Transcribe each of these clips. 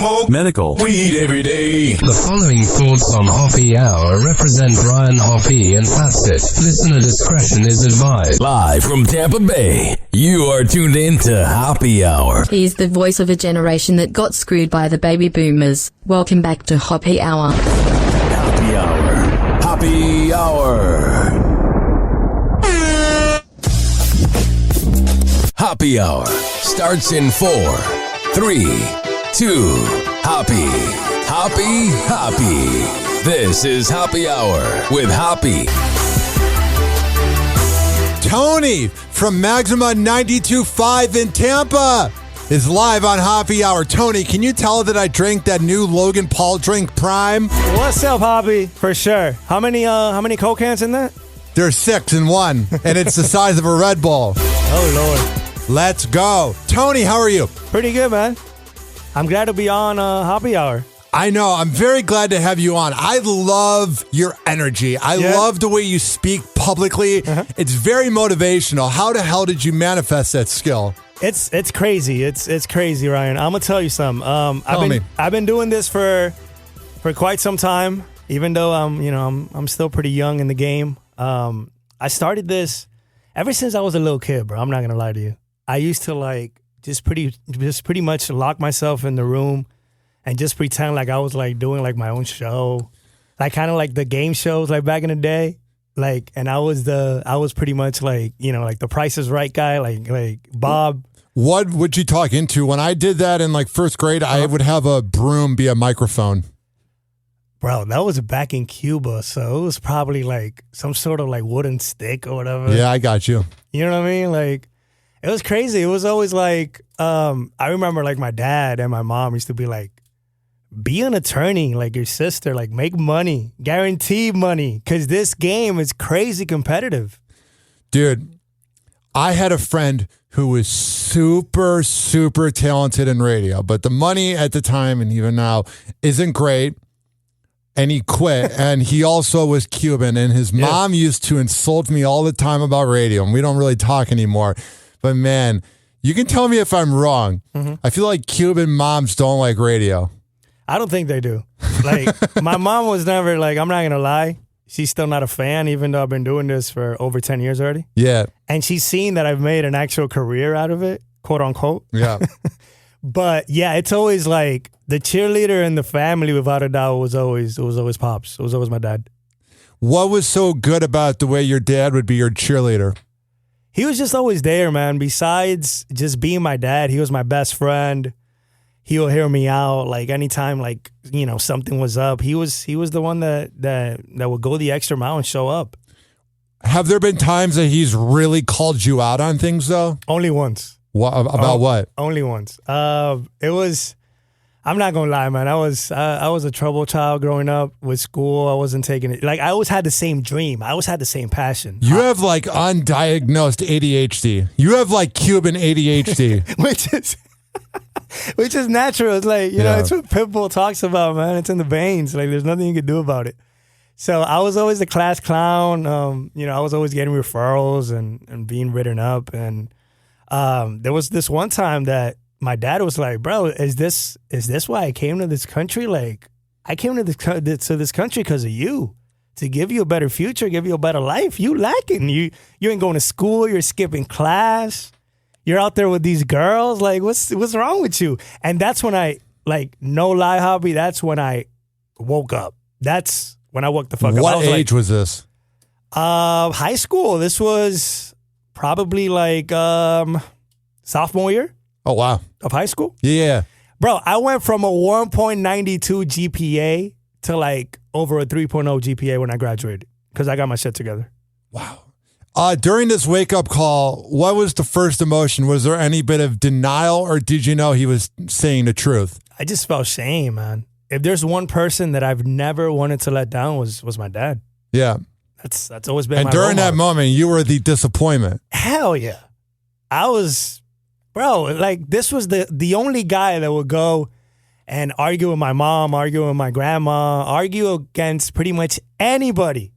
smoke medical, weed every day. The following thoughts on Hoppe Hour represent Brian Hoppe and Fastest. Listener discretion is advised. Live from Tampa Bay, you are tuned in to Hoppe Hour. He's the voice of a generation that got screwed by the baby boomers. Welcome back to Hoppe Hour. Hoppe Hour. Hoppe Hour. Hoppe Hour starts in 4, 3, 2, Hoppe. Hoppe, Hoppe. This is Hoppe Hour with Hoppe. Tony from Maxima 92.5 in Tampa is live on Hoppe Hour. Tony, can you tell that I drank that new Logan Paul drink Prime? What's up, Hoppe? For sure. How many Coke cans in that? There's 6 in one, and it's the size of a Red Bull. Oh, Lord. Let's go. Tony, how are you? Pretty good, man. I'm glad to be on Hoppe Hour. I know. I'm very glad to have you on. I love your energy. I love the way you speak publicly. Uh-huh. It's very motivational. How the hell did you manifest that skill? It's crazy. It's crazy, Ryan. I'm gonna tell you something. I've been doing this for quite some time. Even though I'm still pretty young in the game. I started this ever since I was a little kid, bro. I'm not gonna lie to you. I used to just pretty much lock myself in the room and just pretend like I was like doing like my own show, like kind of like the game shows like back in the day, and I was pretty much like like the Price is Right guy, like Bob. What would you talk into? When I did that in like first grade, I would have a broom be a microphone. Bro, that was back in Cuba, so it was probably like some sort of like wooden stick or whatever. Yeah, I got you. You know what I mean? Like, it was crazy. It was always like, I remember like my dad and my mom used to be like, be an attorney like your sister, like make money, guaranteed money, because this game is crazy competitive. Dude, I had a friend who was super, super talented in radio, but the money at the time and even now isn't great. And he quit, and he also was Cuban, and his mom used to insult me all the time about radio, and we don't really talk anymore. But man, you can tell me if I'm wrong. Mm-hmm. I feel like Cuban moms don't like radio. I don't think they do. Like, my mom was never like, I'm not going to lie, she's still not a fan, even though I've been doing this for over 10 years already. Yeah. And she's seen that I've made an actual career out of it, quote unquote. Yeah. But yeah, it's always like the cheerleader in the family, without a doubt, was always Pops. It was always my dad. What was so good about the way your dad would be your cheerleader? He was just always there, man. Besides just being my dad, he was my best friend. He would hear me out. Like anytime, like, something was up, he was the one that would go the extra mile and show up. Have there been times that he's really called you out on things though? Only once. What about what? Only once. It was. I'm not gonna lie, man. I was a trouble child growing up with school. I wasn't taking it. Like, I always had the same dream. I always had the same passion. You have like undiagnosed ADHD. You have like Cuban ADHD, which is natural. It's like it's what Pitbull talks about, man. It's in the veins. Like, there's nothing you can do about it. So I was always the class clown. I was always getting referrals and being written up. And there was this one time that my dad was like, bro, is this why I came to this country? Like, I came to this country because of you, to give you a better future, give you a better life. You lacking. You ain't going to school. You're skipping class. You're out there with these girls. Like, what's wrong with you? And that's when I, like, no lie, Hoppe, that's when I woke up. That's when I woke the fuck up. What age was this? High school. This was probably like sophomore year. Oh, wow. Of high school? Yeah. Bro, I went from a 1.92 GPA to like over a 3.0 GPA when I graduated because I got my shit together. Wow. During this wake-up call, what was the first emotion? Was there any bit of denial, or did you know he was saying the truth? I just felt shame, man. If there's one person that I've never wanted to let down was my dad. Yeah. That's always been my role model. And during that moment, you were the disappointment. Hell yeah. I was... Bro, like, this was the only guy that would go and argue with my mom, argue with my grandma, argue against pretty much anybody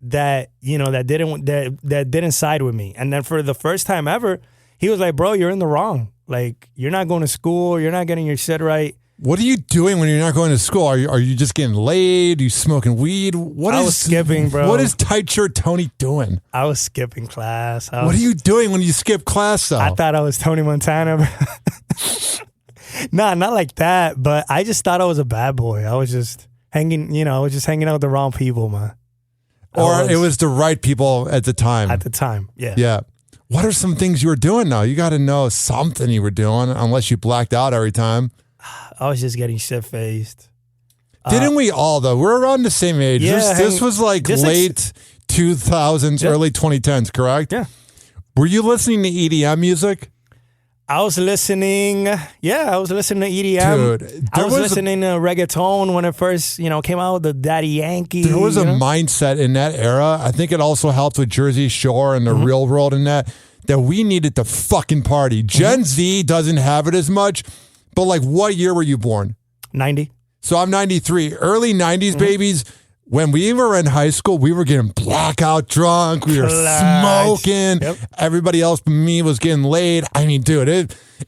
that didn't side with me. And then for the first time ever, he was like, bro, you're in the wrong. Like, you're not going to school, you're not getting your shit right. What are you doing when you're not going to school? Are you just getting laid? Are you smoking weed? I was skipping, bro. What is Tight Shirt Tony doing? I was skipping class. What are you doing when you skip class, though? I thought I was Tony Montana, bro. Nah, not like that, but I just thought I was a bad boy. I was just hanging out with the wrong people, man. Or it was the right people at the time. At the time, yeah. Yeah. What are some things you were doing now? You got to know something you were doing, unless you blacked out every time. I was just getting shit-faced. Didn't we all, though? We're around the same age. Yeah, this was like late 2000s, early 2010s, correct? Yeah. Were you listening to EDM music? I was listening to EDM. Dude, I was listening to reggaeton when it first, came out with the Daddy Yankee. There was a mindset in that era. I think it also helped with Jersey Shore and the real world in that we needed to fucking party. Gen Z doesn't have it as much, but like, what year were you born? 90. So I'm 93. Early 90s babies. When we were in high school, we were getting blackout drunk. We were smoking. Yep. Everybody else but me was getting laid. I mean, dude,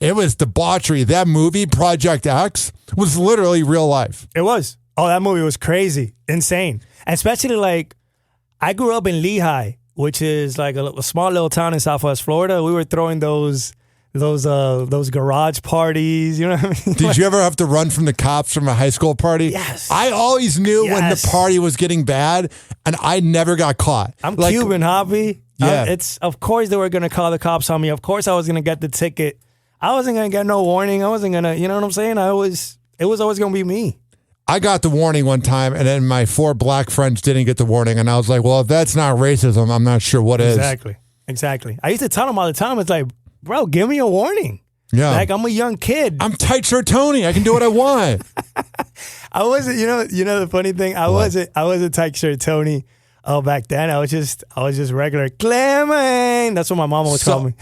it was debauchery. That movie, Project X, was literally real life. It was. Oh, that movie was crazy. Insane. Especially like, I grew up in Lehigh, which is like a small little town in Southwest Florida. We were throwing those garage parties, you know what I mean? Did you ever have to run from the cops from a high school party? Yes. I always knew when the party was getting bad, and I never got caught. I'm Cuban, Hoppe. Yeah. Of course they were going to call the cops on me. Of course I was going to get the ticket. I wasn't going to get no warning. I wasn't going to, you know what I'm saying? It was always going to be me. I got the warning one time, and then my 4 black friends didn't get the warning, and I was like, well, if that's not racism, I'm not sure what is. Exactly. I used to tell them all the time, it's like, bro, give me a warning. Yeah. Like, I'm a young kid. I'm Tight Shirt Tony. I can do what I want. I wasn't, you know the funny thing? I wasn't Tight Shirt Tony back then. I was just regular Clement. That's what my mama would call me.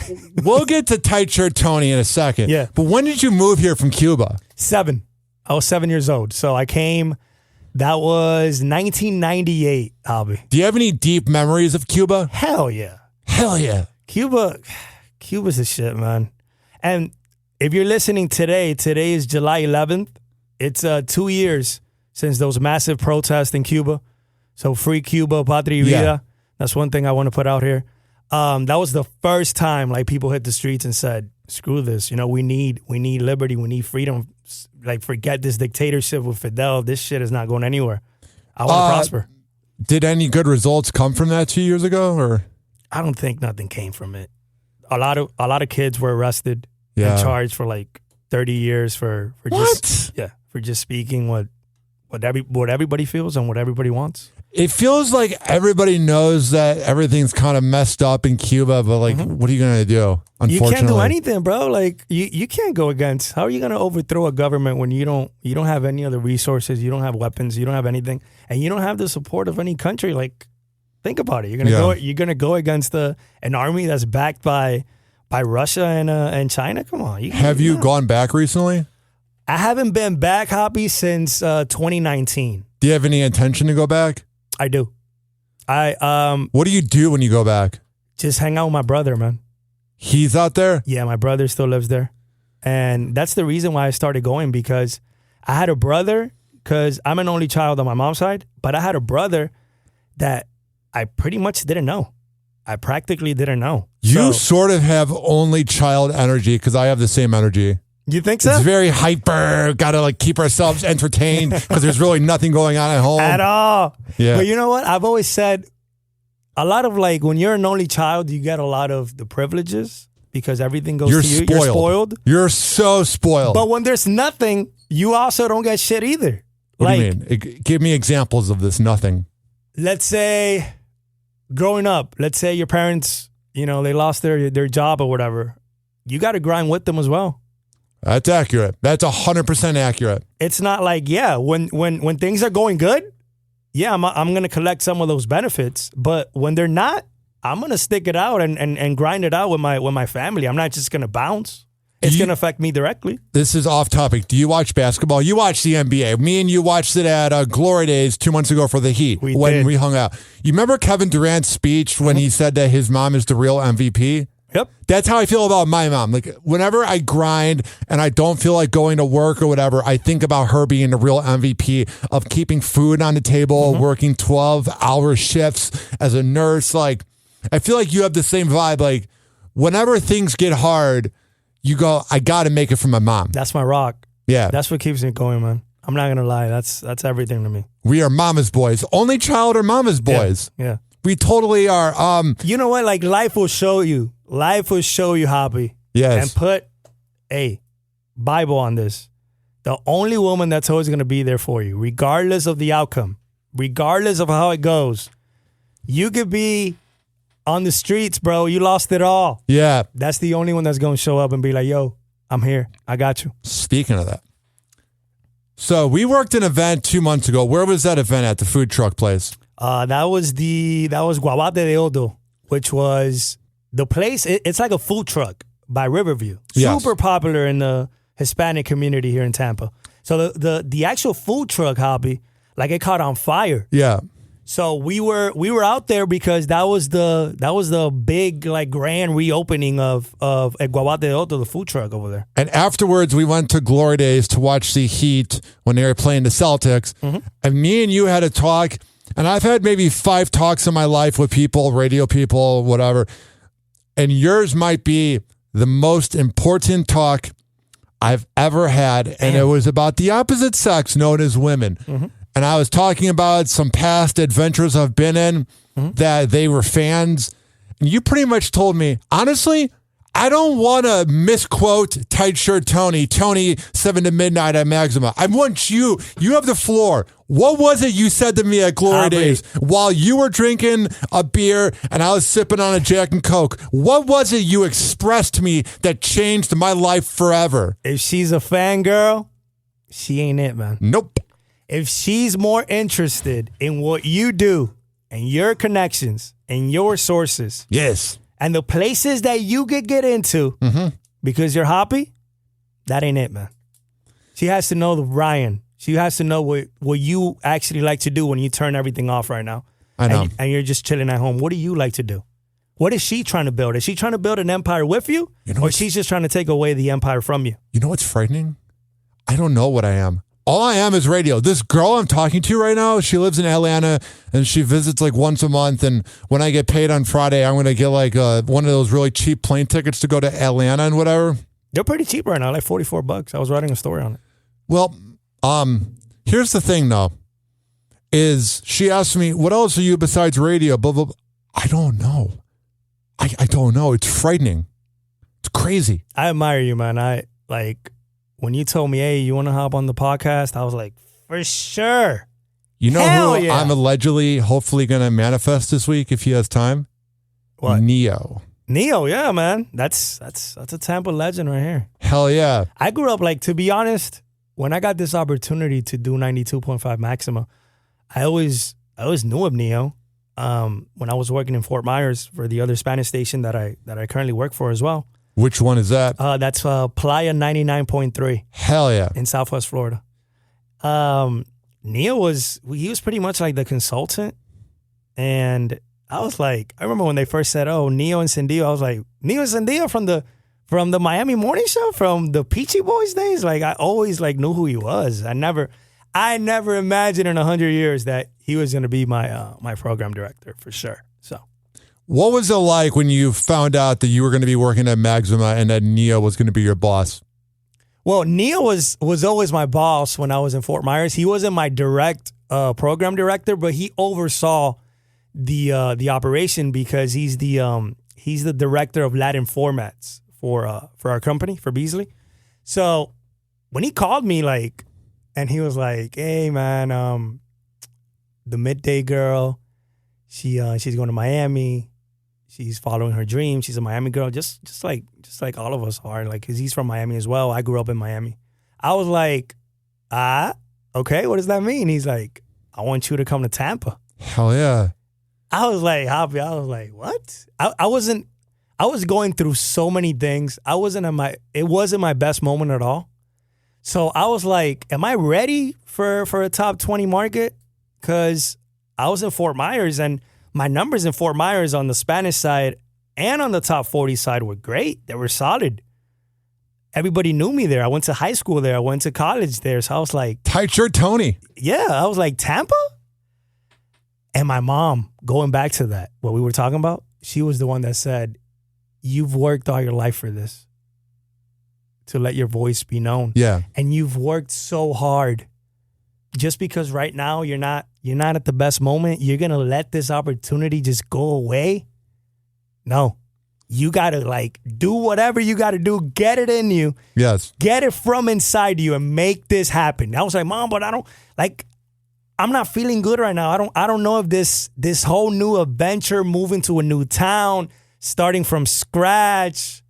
We'll get to Tight Shirt Tony in a second. Yeah. But when did you move here from Cuba? 7. I was 7 years old. So I came, that was 1998, Albie. Do you have any deep memories of Cuba? Hell yeah. Hell yeah. Cuba's the shit, man. And if you're listening today is July 11th. It's 2 years since those massive protests in Cuba. So free Cuba, Patria Vida. Yeah. That's one thing I want to put out here. That was the first time like people hit the streets and said, screw this. We need liberty. We need freedom. Like, forget this dictatorship with Fidel. This shit is not going anywhere. I want to prosper. Did any good results come from that 2 years ago, or? I don't think nothing came from it. A lot of kids were arrested and charged for like 30 years for just speaking what everybody feels and what everybody wants. It feels like everybody knows that everything's kind of messed up in Cuba, but like, what are you going to do? Unfortunately, you can't do anything, bro. Like, you can't go against. How are you going to overthrow a government when you don't have any other resources, you don't have weapons, you don't have anything, and you don't have the support of any country? Like, think about it. You're gonna go against an army that's backed by Russia and China. Come on. Have you gone back recently? I haven't been back, Hoppe, since 2019. Do you have any intention to go back? I do. What do you do when you go back? Just hang out with my brother, man. He's out there? Yeah, my brother still lives there. And that's the reason why I started going, because I had a brother, because I'm an only child on my mom's side, but I had a brother that I pretty much didn't know. I practically didn't know. You sort of have only child energy, because I have the same energy. You think so? It's very hyper. Got to like keep ourselves entertained because there's really nothing going on at home. At all. Yeah. But you know what? I've always said a lot of like when you're an only child, you get a lot of the privileges because everything goes to you. You're spoiled. You're so spoiled. But when there's nothing, you also don't get shit either. What do you mean? Give me examples of this nothing. Let's say growing up, let's say your parents, they lost their job or whatever. You got to grind with them as well. That's accurate. That's 100% accurate. It's not like, when things are going good, I'm going to collect some of those benefits. But when they're not, I'm going to stick it out and grind it out with my family. I'm not just going to bounce. It's going to affect me directly. This is off topic. Do you watch basketball? You watch the NBA. Me and you watched it at Glory Days 2 months ago for the Heat when we hung out. You remember Kevin Durant's speech when he said that his mom is the real MVP? Yep. That's how I feel about my mom. Like whenever I grind and I don't feel like going to work or whatever, I think about her being the real MVP of keeping food on the table, working 12-hour shifts as a nurse. Like I feel like you have the same vibe. Like whenever things get hard, you go, I got to make it for my mom. That's my rock. Yeah. That's what keeps me going, man. I'm not going to lie. That's everything to me. We are mama's boys. Only child are mama's boys. Yeah. We totally are. You know what? Like life will show you. Life will show you, Hoppe. Yes. And put a Bible on this. The only woman that's always going to be there for you, regardless of the outcome, regardless of how it goes. You could be on the streets, bro. You lost it all. Yeah. That's the only one that's going to show up and be like, yo, I'm here. I got you. Speaking of that. So we worked an event 2 months ago. Where was that event at? The food truck place? That was Guabate de Odo, which was the place. It's like a food truck by Riverview. Yes. Super popular in the Hispanic community here in Tampa. So the actual food truck, Hoppe, like it caught on fire. Yeah. So we were out there because that was the big like grand reopening of El Guabate de Odo, the food truck over there. And afterwards, we went to Glory Days to watch the Heat when they were playing the Celtics. And me and you had a talk. And I've had maybe 5 talks in my life with people, radio people, whatever. And yours might be the most important talk I've ever had. And it was about the opposite sex known as women. And I was talking about some past adventures I've been in that they were fans. And you pretty much told me, honestly, I don't want to misquote Tight Shirt Tony 7 to midnight at Maxima. I want you have the floor. What was it you said to me at Glory Days while you were drinking a beer and I was sipping on a Jack and Coke? What was it you expressed to me that changed my life forever? If she's a fangirl, she ain't it, man. Nope. If she's more interested in what you do and your connections and your sources. Yes. And the places that you could get into because you're Hoppe, that ain't it, man. She has to know the Ryan. She has to know what you actually like to do when you turn everything off right now. I know. And you're just chilling at home. What do you like to do? What is she trying to build? Is she trying to build an empire with you? Or she's just trying to take away the empire from you? You know what's frightening? I don't know what I am. All I am is radio. This girl I'm talking to right now, she lives in Atlanta and she visits like once a month. And when I get paid on Friday, I'm going to get like one of those really cheap plane tickets to go to Atlanta and whatever. They're pretty cheap right now, like $44. I was writing a story on it. Well, here's the thing though, is she asked me, what else are you besides radio? Blah, blah, blah. I don't know. I don't know. It's frightening. It's crazy. I admire you, man. When you told me, hey, you want to hop on the podcast? I was like, for sure. You know Hell who yeah. I'm allegedly, hopefully going to manifest this week if he has time? What? Neo. Neo, yeah, man. That's a Tampa legend right here. Hell yeah. I grew up, to be honest, when I got this opportunity to do 92.5 Maxima, I always knew of Neo. When I was working in Fort Myers for the other Spanish station that I currently work for as well. Which one is that? That's Playa 99.3. Hell yeah. In Southwest Florida. Neo was pretty much like the consultant. And I was like, I remember when they first said, oh, Neo and Cendillo, I was like, Neo and Cendillo from the Miami Morning Show, from the Peachy Boys days? Like, I always knew who he was. I never imagined in 100 years that he was going to be my program director for sure. So. What was it like when you found out that you were going to be working at Maxima and that Neo was going to be your boss? Well, Neo was always my boss when I was in Fort Myers. He wasn't my direct program director, but he oversaw the operation because he's the director of Latin formats for our company, for Beasley. So when he called me, and he was like, "Hey, man, the midday girl, she's going to Miami. She's following her dream. She's a Miami girl, just like all of us are. Because he's from Miami as well. I grew up in Miami. I was like, okay, what does that mean? He's like, I want you to come to Tampa. Hell yeah. I was like, Hoppe. I was like, what? I was going through so many things. It wasn't my best moment at all. So I was like, am I ready for a top 20 market? Because I was in Fort Myers and my numbers in Fort Myers on the Spanish side and on the top 40 side were great. They were solid. Everybody knew me there. I went to high school there. I went to college there. So I was like, Tight shirt Tony. yeah, I was like, Tampa? And my mom, going back to that, what we were talking about, she was the one that said, you've worked all your life for this, to let your voice be known. Yeah. And you've worked so hard. Just because right now you're not at the best moment, you're going to let this opportunity just go away? No. You got to like do whatever you got to do, get it in you. Yes. Get it from inside you and make this happen. I was like, Mom, but I'm not feeling good right now. I don't know if this whole new adventure, moving to a new town, starting from scratch,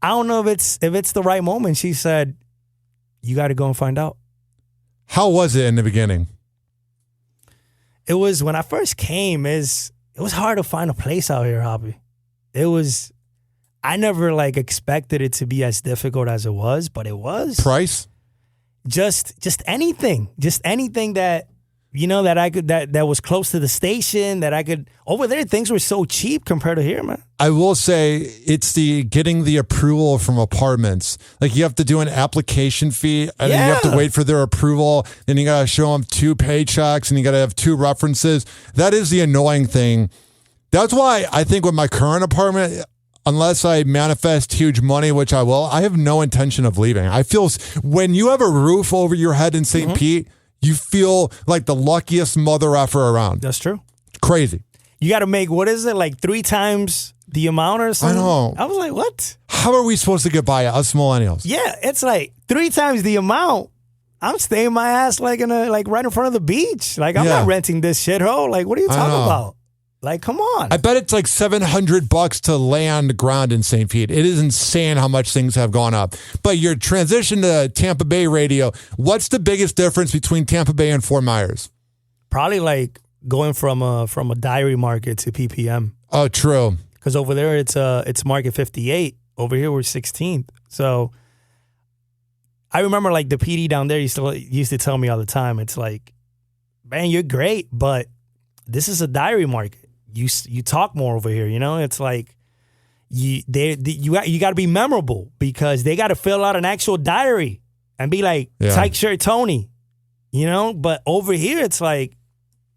I don't know if it's the right moment. She said, you got to go and find out. How was it in the beginning? It was, when I first came, it was hard to find a place out here, Hoppe. I never like expected it to be as difficult as it was, but it was. Price? Just anything that, you know, that I could, that was close to the station, that I could, over there, things were so cheap compared to here, man. I will say it's the getting the approval from apartments. Like you have to do an application fee and then you have to wait for their approval. Then you got to show them 2 paychecks and you got to have 2 references. That is the annoying thing. That's why I think with my current apartment, unless I manifest huge money, which I will, I have no intention of leaving. I feel when you have a roof over your head in St. Pete, you feel like the luckiest mother effer around. That's true. Crazy. You got to make, what is it, like 3 times the amount or something? I know. I was like, what? How are we supposed to get by us millennials? Yeah, it's like 3 times the amount. I'm staying my ass like right in front of the beach. Like I'm not renting this shithole. Like what are you talking about? Like come on. I bet it's like $700 to land ground in St. Pete. It is insane how much things have gone up. But your transition to Tampa Bay radio, what's the biggest difference between Tampa Bay and Fort Myers? Probably like going from a diary market to PPM. Oh, true. Because over there it's market 58. Over here we're 16th. So I remember like the PD down there used to tell me all the time. It's like, man, you're great, but this is a diary market. You talk more over here, you know. It's like you got to be memorable because they got to fill out an actual diary and be like tight shirt Tony, you know. But over here, it's like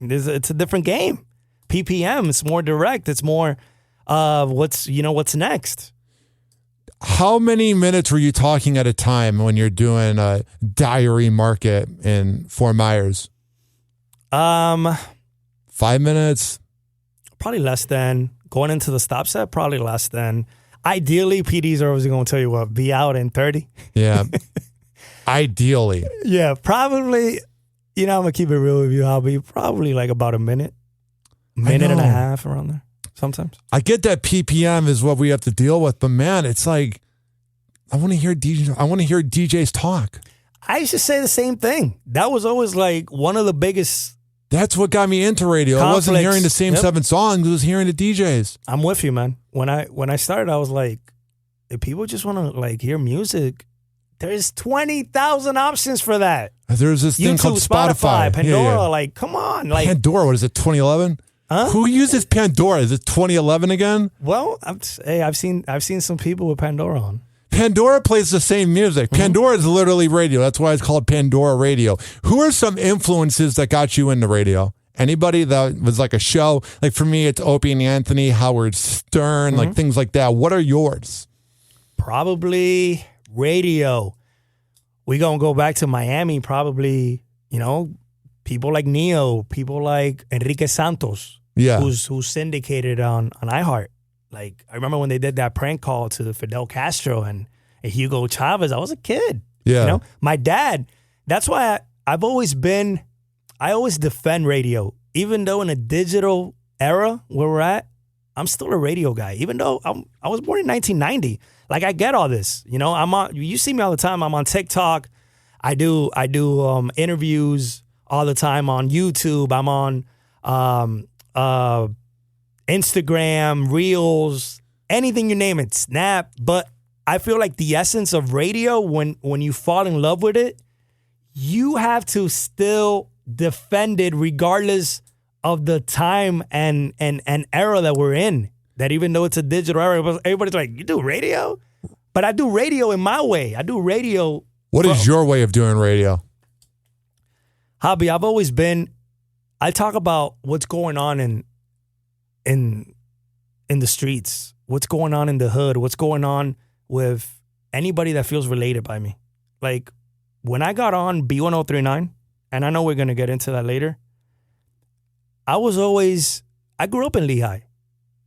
it's a different game. PPM, it's more direct. It's more what's next. How many minutes were you talking at a time when you're doing a diary market in Fort Myers? 5 minutes. Probably less than. Going into the stop set, probably less than. Ideally, PDs are always going to tell you what, be out in 30. Yeah. Ideally. Yeah, probably, I'm going to keep it real with you, Hoppe. Probably like about a minute and a half around there sometimes. I get that PPM is what we have to deal with, but man, it's like, I want to hear DJs talk. I used to say the same thing. That was always like one of the biggest. That's what got me into radio. Conflicts. I wasn't hearing the same 7 songs. I was hearing the DJs. I'm with you, man. When I started, I was like, if people just want to like hear music, there's 20,000 options for that. There's this thing called Spotify. Pandora, like, come on. Like Pandora, what is it, 2011? Huh? Who uses Pandora? Is it 2011 again? Well, I've seen some people with Pandora on. Pandora plays the same music. Pandora is literally radio. That's why it's called Pandora Radio. Who are some influences that got you into radio? Anybody that was like a show? Like for me, it's Opie and Anthony, Howard Stern, like things like that. What are yours? Probably radio. We gonna go back to Miami. Probably, people like Neo, people like Enrique Santos, who's syndicated on iHeart. Like, I remember when they did that prank call to Fidel Castro and Hugo Chavez. I was a kid. Yeah. My dad, that's why I always defend radio. Even though in a digital era where we're at, I'm still a radio guy. Even though I was born in 1990. Like, I get all this. You see me all the time. I'm on TikTok. I do interviews all the time on YouTube. I'm on Instagram, Reels, anything you name it, Snap. But I feel like the essence of radio, when you fall in love with it, you have to still defend it regardless of the time and era that we're in. That even though it's a digital era, everybody's like, you do radio? But I do radio in my way. I do radio. What is your way of doing radio? Hobby, I've always been, I talk about what's going on in the streets, what's going on in the hood, what's going on with anybody that feels related by me. Like, when I got on B1039, and I know we're going to get into that later, I grew up in Lehigh,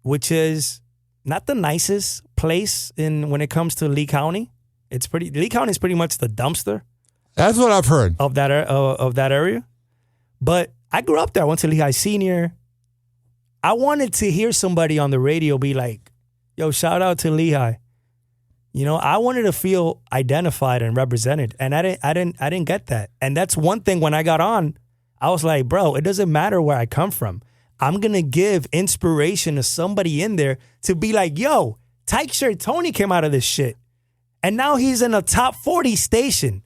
which is not the nicest place when it comes to Lee County. Lee County is pretty much the dumpster. That's what I've heard. Of that area. But I grew up there. I went to Lehigh Senior. I wanted to hear somebody on the radio be like, yo, shout out to Lehigh. You know, I wanted to feel identified and represented. And I didn't get that. And that's one thing when I got on, I was like, bro, it doesn't matter where I come from. I'm going to give inspiration to somebody in there to be like, yo, Tight Shirt Tony came out of this shit. And now he's in a top 40 station.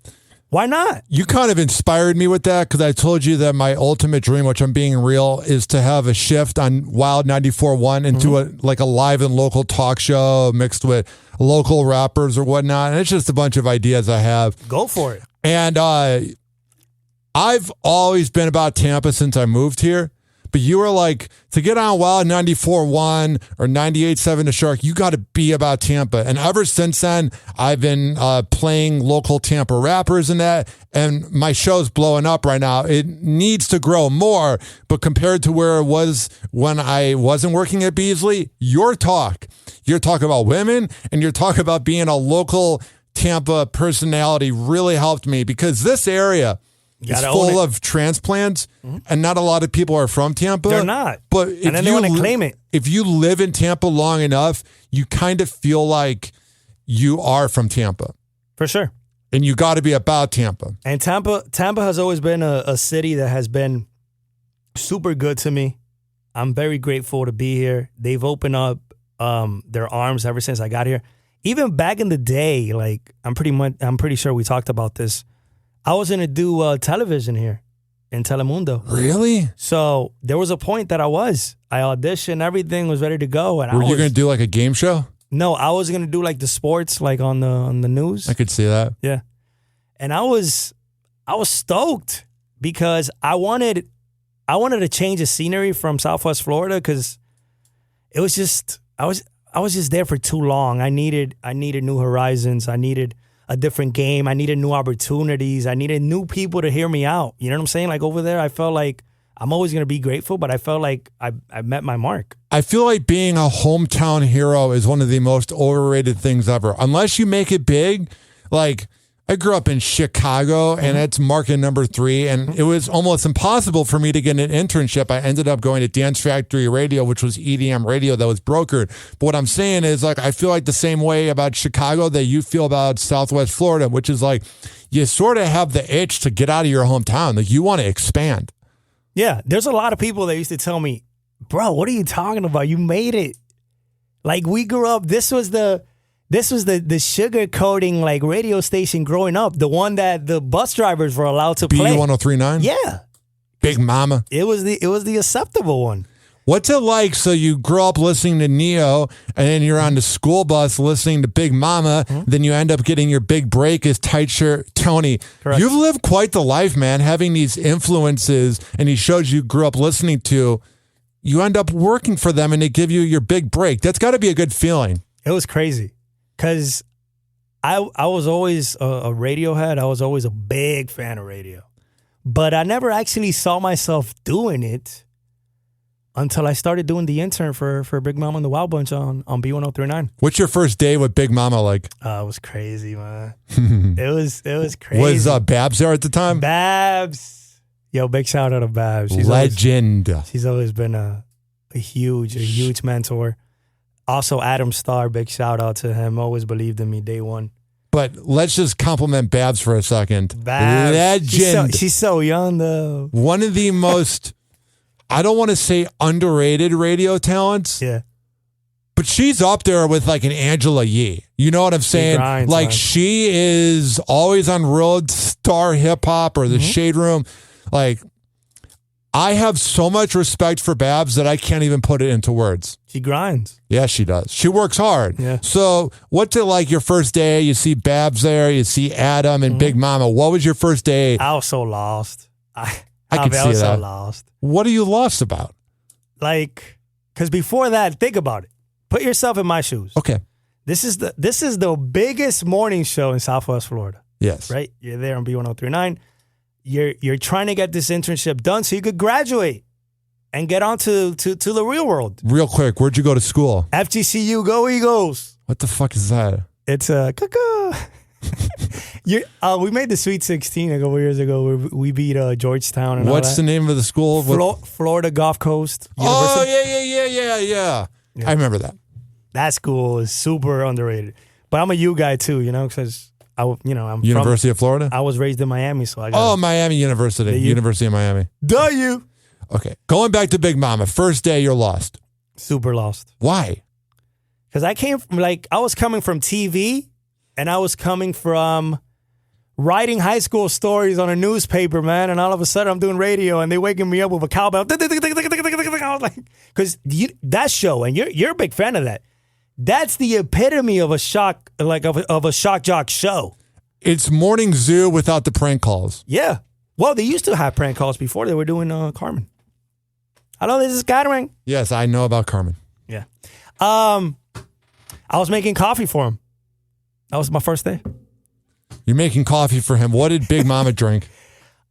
Why not? You kind of inspired me with that because I told you that my ultimate dream, which I'm being real, is to have a shift on Wild 94.1 into a live and local talk show mixed with local rappers or whatnot. And it's just a bunch of ideas I have. Go for it. And I've always been about Tampa since I moved here. But you were like, to get on Wild 94.1 or 98.7 The Shark, you got to be about Tampa. And ever since then, I've been playing local Tampa rappers and that. And my show's blowing up right now. It needs to grow more. But compared to where it was when I wasn't working at Beasley, your talk about women and your talk about being a local Tampa personality really helped me because this area is full of transplants, and not a lot of people are from Tampa. They're not. But and then they want to claim it. If you live in Tampa long enough, you kind of feel like you are from Tampa. For sure. And you got to be about Tampa. And Tampa has always been a city that has been super good to me. I'm very grateful to be here. They've opened up their arms ever since I got here. Even back in the day, like I'm pretty sure we talked about this. I was going to do television here in Telemundo. Really? So there was a point that I auditioned, everything was ready to go. And Were you going to do like a game show? No, I was going to do like the sports, like on the news. I could see that. Yeah. And I was stoked because I wanted to change the scenery from Southwest Florida because it was just, I was just there for too long. I needed new horizons. I needed a different game. I needed new opportunities. I needed new people to hear me out. You know what I'm saying? Like over there, I felt like I'm always going to be grateful, but I felt like I met my mark. I feel like being a hometown hero is one of the most overrated things ever. Unless you make it big, like I grew up in Chicago and it's market number 3 and it was almost impossible for me to get an internship. I ended up going to Dance Factory Radio, which was EDM radio that was brokered. But what I'm saying is like, I feel like the same way about Chicago that you feel about Southwest Florida, which is like, you sort of have the itch to get out of your hometown. Like you want to expand. Yeah. There's a lot of people that used to tell me, bro, what are you talking about? You made it. Like we grew up, this was the sugar coating like radio station growing up, the one that the bus drivers were allowed to play. B1039? Yeah. Big Mama. It was the acceptable one. What's it like? So you grow up listening to Neo, and then you're on the school bus listening to Big Mama. Then you end up getting your big break as Tight Shirt Tony. Correct. You've lived quite the life, man, having these influences and these shows you grew up listening to. You end up working for them, and they give you your big break. That's got to be a good feeling. It was crazy. Because I was always a radio head. I was always a big fan of radio. But I never actually saw myself doing it until I started doing the intern for Big Mama and the Wild Bunch on B1039. What's your first day with Big Mama like? It was crazy, man. It was crazy. Was Babs there at the time? Babs. Yo, big shout out to Babs. Legend. She's always been a huge mentor. Also, Adam Starr, big shout out to him. Always believed in me day one. But let's just compliment Babs for a second. Babs. Legend. She's so young, though. One of the most, I don't want to say underrated radio talents. Yeah. But she's up there with like an Angela Yee. You know what I'm saying? Grinds, like man. she is always on Road Star Hip Hop or the Shade Room. Like I have so much respect for Babs that I can't even put it into words. She grinds. Yeah, she does. She works hard. Yeah. So what's it like your first day? You see Babs there, you see Adam and Big Mama. What was your first day? I was so lost. I could see was that. so lost. What are you lost about? Like, because before that, think about it. Put yourself in my shoes. Okay. This is the biggest morning show in Southwest Florida. Yes. Right? You're there on B1039. You're trying to get this internship done so you could graduate and get on to the real world. Real quick, where'd you go to school? FGCU, go Eagles. What the fuck is that? It's a we made the Sweet 16 a couple years ago where we beat Georgetown. And What's the name of the school? Florida Gulf Coast Oh, University. yeah. I remember that. That school is super underrated. But I'm a U guy too, because I'm University of Florida? I was raised in Miami, so I got Miami University. University of Miami. Duh you. Okay. Going back to Big Mama. First day, you're lost. Super lost. Why? Because I was coming from TV and I was coming from writing high school stories on a newspaper, man. And all of a sudden I'm doing radio and they waking me up with a cowbell. I was like, because that show, and you're a big fan of that. That's the epitome of a shock, of a shock jock show. It's morning zoo without the prank calls. Yeah. Well, they used to have prank calls before they were doing Carmen. Hello, this is Carmen. Yes, I know about Carmen. Yeah. I was making coffee for him. That was my first day. You're making coffee for him. What did Big Mama drink?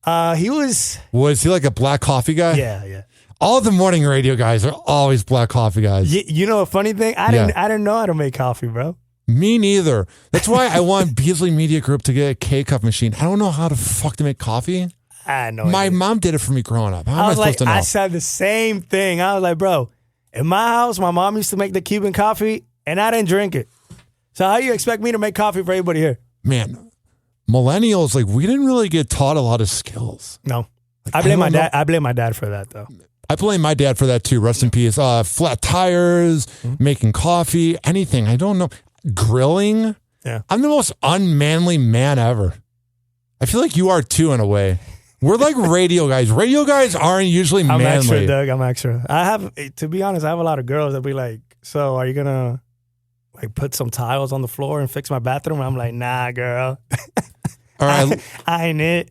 Was he like a black coffee guy? Yeah. All the morning radio guys are always black coffee guys. You know a funny thing? I didn't know how to make coffee, bro. Me neither. That's why I want Beasley Media Group to get a K-Cup machine. I don't know how the fuck to make coffee. I know. My mom did it for me growing up. How am I supposed to know? I said the same thing. I was like, bro, in my house, my mom used to make the Cuban coffee, and I didn't drink it. So how do you expect me to make coffee for everybody here? Man, millennials, we didn't really get taught a lot of skills. No. I blame my dad. I blame my dad for that, though. I blame my dad for that, too. Rest in peace. Flat tires, making coffee, anything. I don't know. Grilling. Yeah. I'm the most unmanly man ever. I feel like you are, too, in a way. We're like radio guys. Radio guys aren't usually manly. I'm extra, Doug. I'm extra. To be honest, I have a lot of girls that be like, so are you going to put some tiles on the floor and fix my bathroom? I'm like, nah, girl. All right. I ain't it.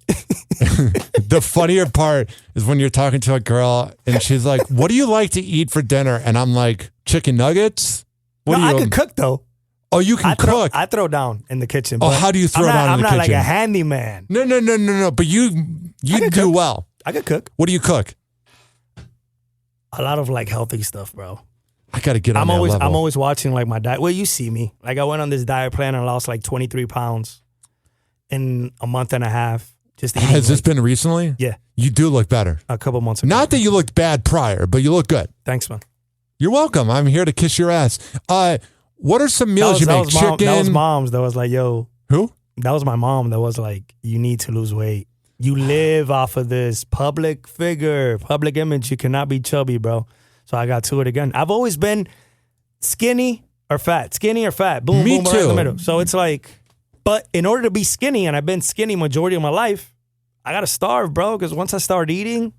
The funnier part is when you're talking to a girl and she's like, what do you like to eat for dinner? And I'm like, chicken nuggets? I could cook, though. Oh, you can cook? I throw down in the kitchen. Oh, how do you throw down in the kitchen? I'm not like a handyman. No. But you do cook. well. I could cook. What do you cook? A lot of healthy stuff, bro. I got to get on that level. I'm always watching my diet. Well, you see me. I went on this diet plan and lost 23 pounds in a month and a half. Has this been recently? Yeah. You do look better. A couple months ago. Not that you looked bad prior, but you look good. Thanks, man. You're welcome. I'm here to kiss your ass. What are some meals you make? Chicken? That was mom's that was like, yo. Who? That was my mom that was like, you need to lose weight. You live off of this public figure, public image. You cannot be chubby, bro. So I got to it again. I've always been skinny or fat. Boom, Me boom, too. right in the middle. So it's but in order to be skinny, and I've been skinny majority of my life, I got to starve, bro. Because once I start eating,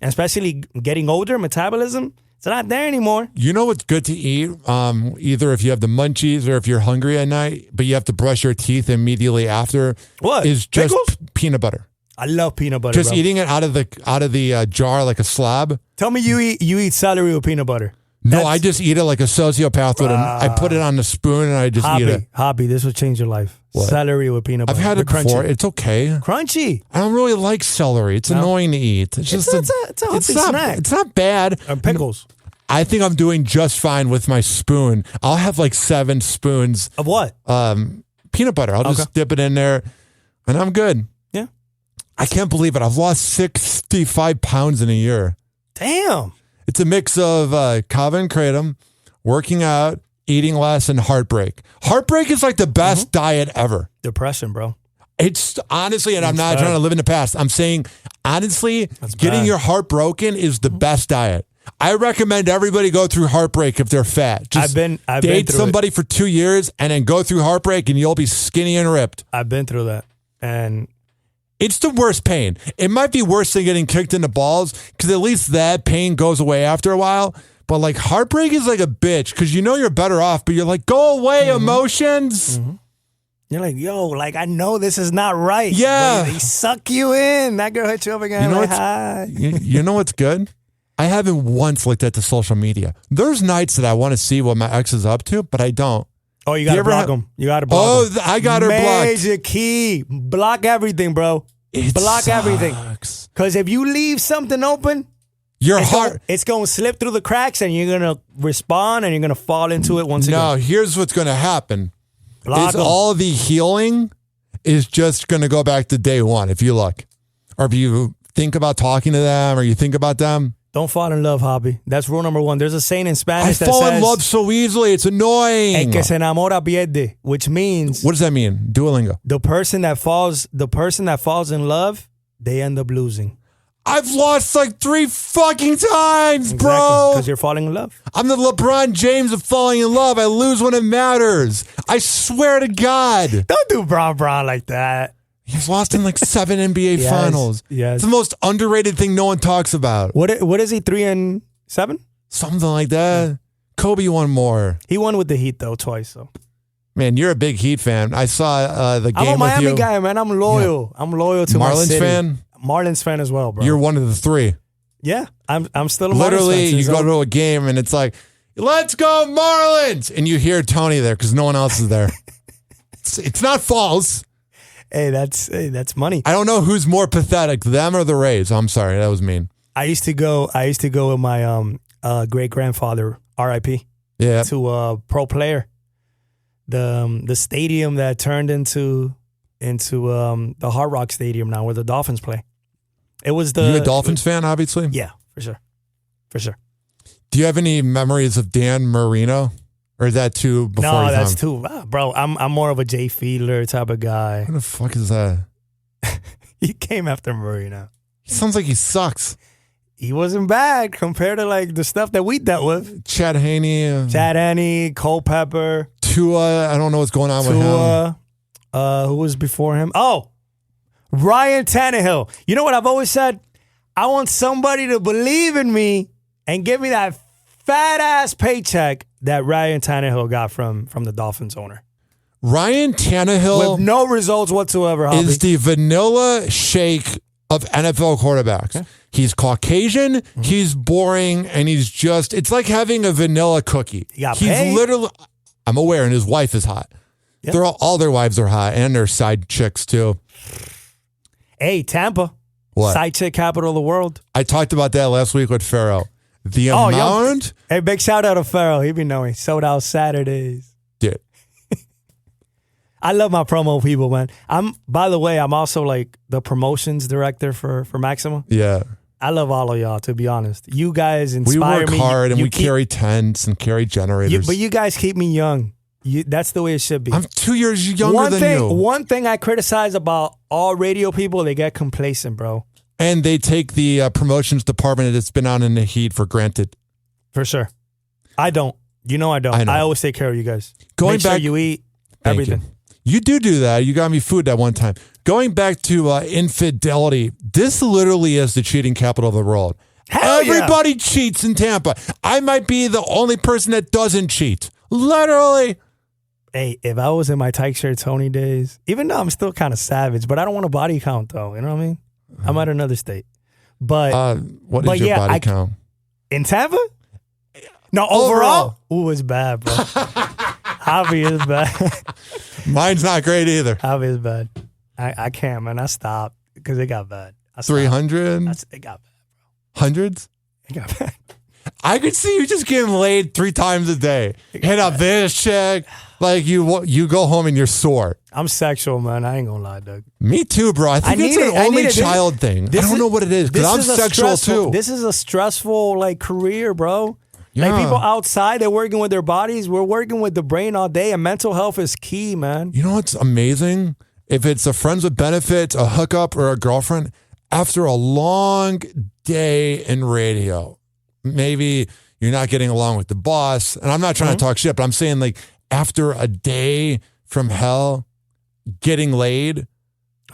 and especially getting older, metabolism, it's not there anymore. You know what's good to eat? Either if you have the munchies or if you're hungry at night, but you have to brush your teeth immediately after. What? Is just peanut butter. I love peanut butter, Just bro. eating it out of the jar like a slab. Tell me you eat celery with peanut butter. No, I just eat it like a sociopath would. I put it on the spoon and I just eat it. Hoppe, this will change your life. What? Celery with peanut butter. I've had it before. It's okay. Crunchy. I don't really like celery. It's annoying to eat. It's just it's a healthy snack. It's not bad. Pickles. I think I'm doing just fine with my spoon. I'll have 7 spoons of what? Peanut butter. I'll just dip it in there, and I'm good. Yeah. I can't believe it. I've lost 65 pounds in a year. Damn. It's a mix of kava and kratom, working out, eating less, and heartbreak. Heartbreak is the best diet ever. Depression, bro. It's honestly, and I'm not trying to live in the past. I'm saying, honestly, getting your heart broken is the best diet. I recommend everybody go through heartbreak if they're fat. Just I've date been somebody for 2 years and then go through heartbreak and you'll be skinny and ripped. I've been through that. And It's the worst pain. It might be worse than getting kicked in the balls because at least that pain goes away after a while. But like heartbreak is like a bitch because you know you're better off, but you're like, go away, emotions. Mm-hmm. You're like, yo, like I know this is not right. Yeah. But they suck you in. That girl hit you up again. You know like, what's, hi. you know what's good? I haven't once looked at the social media. There's nights that I want to see what my ex is up to, but I don't. Oh, you got to block them. You got to block them. I got her blocked. Major key. Block everything, bro. Block everything. Because if you leave something open, it's going to slip through the cracks and you're going to respond and you're going to fall into it once again. No, here's what's going to happen. Block them. All the healing is just going to go back to day one if you look. Or if you think about talking to them or you think about them. Don't fall in love, Hoppe. That's rule number one. There's a saying in Spanish that says... I fall in love so easily. It's annoying. El que se enamora pierde, which means... What does that mean? Duolingo. The person that falls in love, they end up losing. I've lost like 3 fucking times, bro. Because you're falling in love. I'm the LeBron James of falling in love. I lose when it matters. I swear to God. Don't do Bron like that. He's lost in like 7 NBA finals. Yes. It's the most underrated thing no one talks about. What is he, 3-7? Something like that. Kobe won more. He won with the Heat, though, twice. So, man, you're a big Heat fan. I saw the game with you. I'm a Miami guy, man. I'm loyal. Yeah. I'm loyal to my city. Marlins fan? Marlins fan as well, bro. You're one of the 3. Yeah, I'm still a Marlins Literally, fan. you go to a game and it's like, let's go Marlins! And you hear Tony there because no one else is there. It's not false. Hey, that's money. I don't know who's more pathetic, them or the Rays. I'm sorry, that was mean. I used to go with my great grandfather, R.I.P. Yeah, to a pro player. The stadium that turned into the Hard Rock Stadium now, where the Dolphins play. It was the. You a Dolphins fan, obviously? Yeah, for sure. Do you have any memories of Dan Marino? Or is that too before No, your that's time? too, bro. I'm more of a Jay Fiedler type of guy. What the fuck is that? He came after Marino. He sounds like he sucks. He wasn't bad compared to like the stuff that we dealt with. Chad Henne, Culpepper, Tua. I don't know what's going on with him. Who was before him? Oh, Ryan Tannehill. You know what I've always said? I want somebody to believe in me and give me that fat ass paycheck that Ryan Tannehill got from the Dolphins owner. Ryan Tannehill with no results whatsoever. Hoppe. Is the vanilla shake of NFL quarterbacks. Okay. He's Caucasian, he's boring, and it's like having a vanilla cookie. He's literally, I'm aware, and his wife is hot. Yep. All their wives are hot, and their side chicks too. Hey, Tampa. What? Side chick capital of the world. I talked about that last week with Pharaoh. The amount. Hey, big shout out to Pharaoh. He be knowing. Sold out Saturdays. Dude. I love my promo people, man. By the way, I'm also like the promotions director for Maxima. Yeah. I love all of y'all, to be honest. You guys inspire me. We work hard and we carry tents and carry generators. But you guys keep me young. That's the way it should be. I'm 2 years younger than you. One thing I criticize about all radio people, they get complacent, bro. And they take the promotions department that's been out in the heat for granted. For sure. I don't. You know I don't. I always take care of you guys. Make sure you eat everything. You do that. You got me food that one time. Going back to infidelity, this literally is the cheating capital of the world. Everybody cheats in Tampa. I might be the only person that doesn't cheat. Literally. Hey, if I was in my tight shirt Tony days, even though I'm still kind of savage, but I don't want a body count though. You know what I mean? I'm at another state. But what is your body count? In Tampa? No, overall? Ooh, it's bad, bro. Hoppe is bad. Mine's not great either. Hoppe is bad. I can't, man. I stopped because it got bad. 300? It got bad, bro. Hundreds? It got bad. I could see you just getting laid 3 times a day. Hit up this chick. Like you go home and you're sore. I'm sexual, man. I ain't gonna lie, Doug. Me too, bro. I think it's an only child thing. I don't know what it is because I'm sexual too. This is a stressful career, bro. Yeah. Like people outside, they're working with their bodies. We're working with the brain all day, and mental health is key, man. You know what's amazing? If it's a friends with benefits, a hookup, or a girlfriend, after a long day in radio, maybe you're not getting along with the boss. And I'm not trying to talk shit, but I'm saying after a day from hell, getting laid,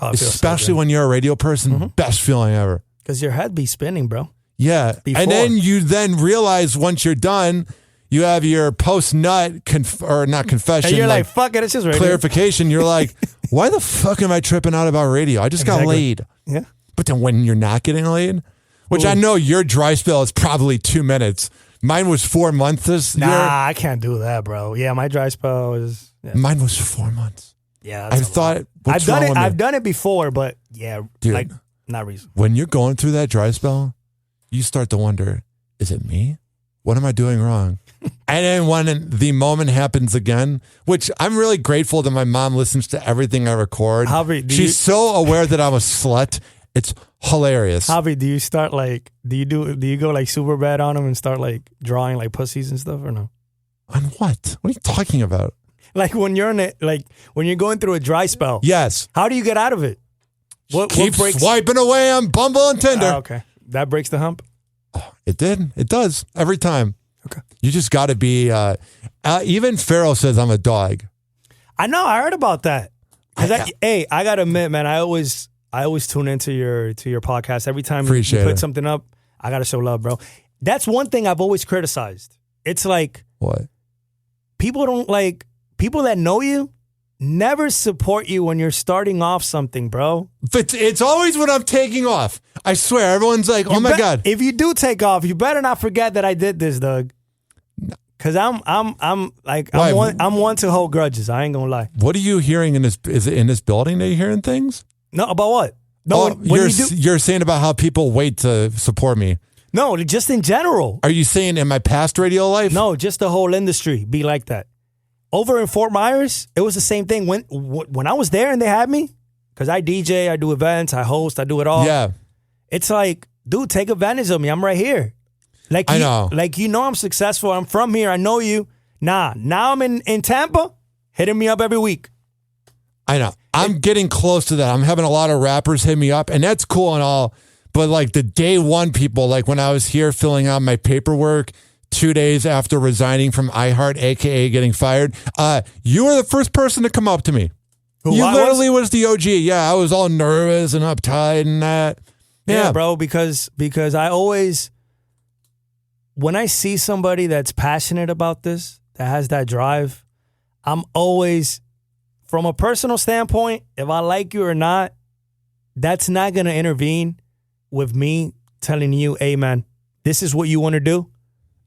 Oh, it feels so especially good. when you're a radio person. Best feeling ever. Because your head be spinning, bro. Yeah. Before. And then you realize once you're done, you have your post-nut, or not confession. And you're like, fuck it, it's just radio. Clarification. You're like, why the fuck am I tripping out about radio? I just got laid. Yeah. But then when you're not getting laid, which I know your dry spell is probably 2 minutes. Mine was 4 months this year. Nah, I can't do that, bro. Yeah, my dry spell is... Yeah, Mine was 4 months. yeah I thought, what's wrong with me? I've done it before, but yeah, Dude. like, not recently. When you're going through that dry spell, you start to wonder, is it me? What am I doing wrong? And then when the moment happens again, which I'm really grateful that my mom listens to everything I record. Javi, She's so aware that I'm a slut. It's hilarious. Javi, do you start like, do you go like super bad on them and start like drawing like pussies and stuff or no? On what? What are you talking about? Like when you're in it, like when you're going through a dry spell. Yes. How do you get out of it? Keep what breaks? swiping away on Bumble and Tinder. Okay. That breaks the hump? It did. It does. Every time. Okay. You just got to be, even Pharaoh says I'm a dog. I know. I heard about that. Hey, I got to admit, man, I always tune into your podcast. Every time you put something up, I got to show love, bro. That's one thing I've always criticized. It's like, what? People that know you never support you when you're starting off something, bro. But it's always when I'm taking off. I swear, everyone's like, "Oh my god!" If you do take off, you better not forget that I did this, Doug. Because I'm one to hold grudges. I ain't gonna lie. What are you hearing in this? Is it in this building that you're hearing things? No, about what? No, you're saying about how people wait to support me. No, just in general. Are you saying in my past radio life? No, just the whole industry be like that. Over in Fort Myers, it was the same thing. When I was there and they had me, because I DJ, I do events, I host, I do it all. Yeah. It's like, dude, take advantage of me. I'm right here. Like I know. Like, you know I'm successful. I'm from here. I know you. Now I'm in Tampa, hitting me up every week. I know. I'm getting close to that. I'm having a lot of rappers hit me up, and that's cool and all. But like the day one people, like when I was here filling out my paperwork 2 days after resigning from iHeart, aka getting fired, you were the first person to come up to me. You literally was the OG. Yeah, I was all nervous and uptight and that. Yeah, bro, because I always, when I see somebody that's passionate about this, that has that drive, I'm always, from a personal standpoint, if I like you or not, that's not going to intervene with me telling you, hey, man, this is what you want to do.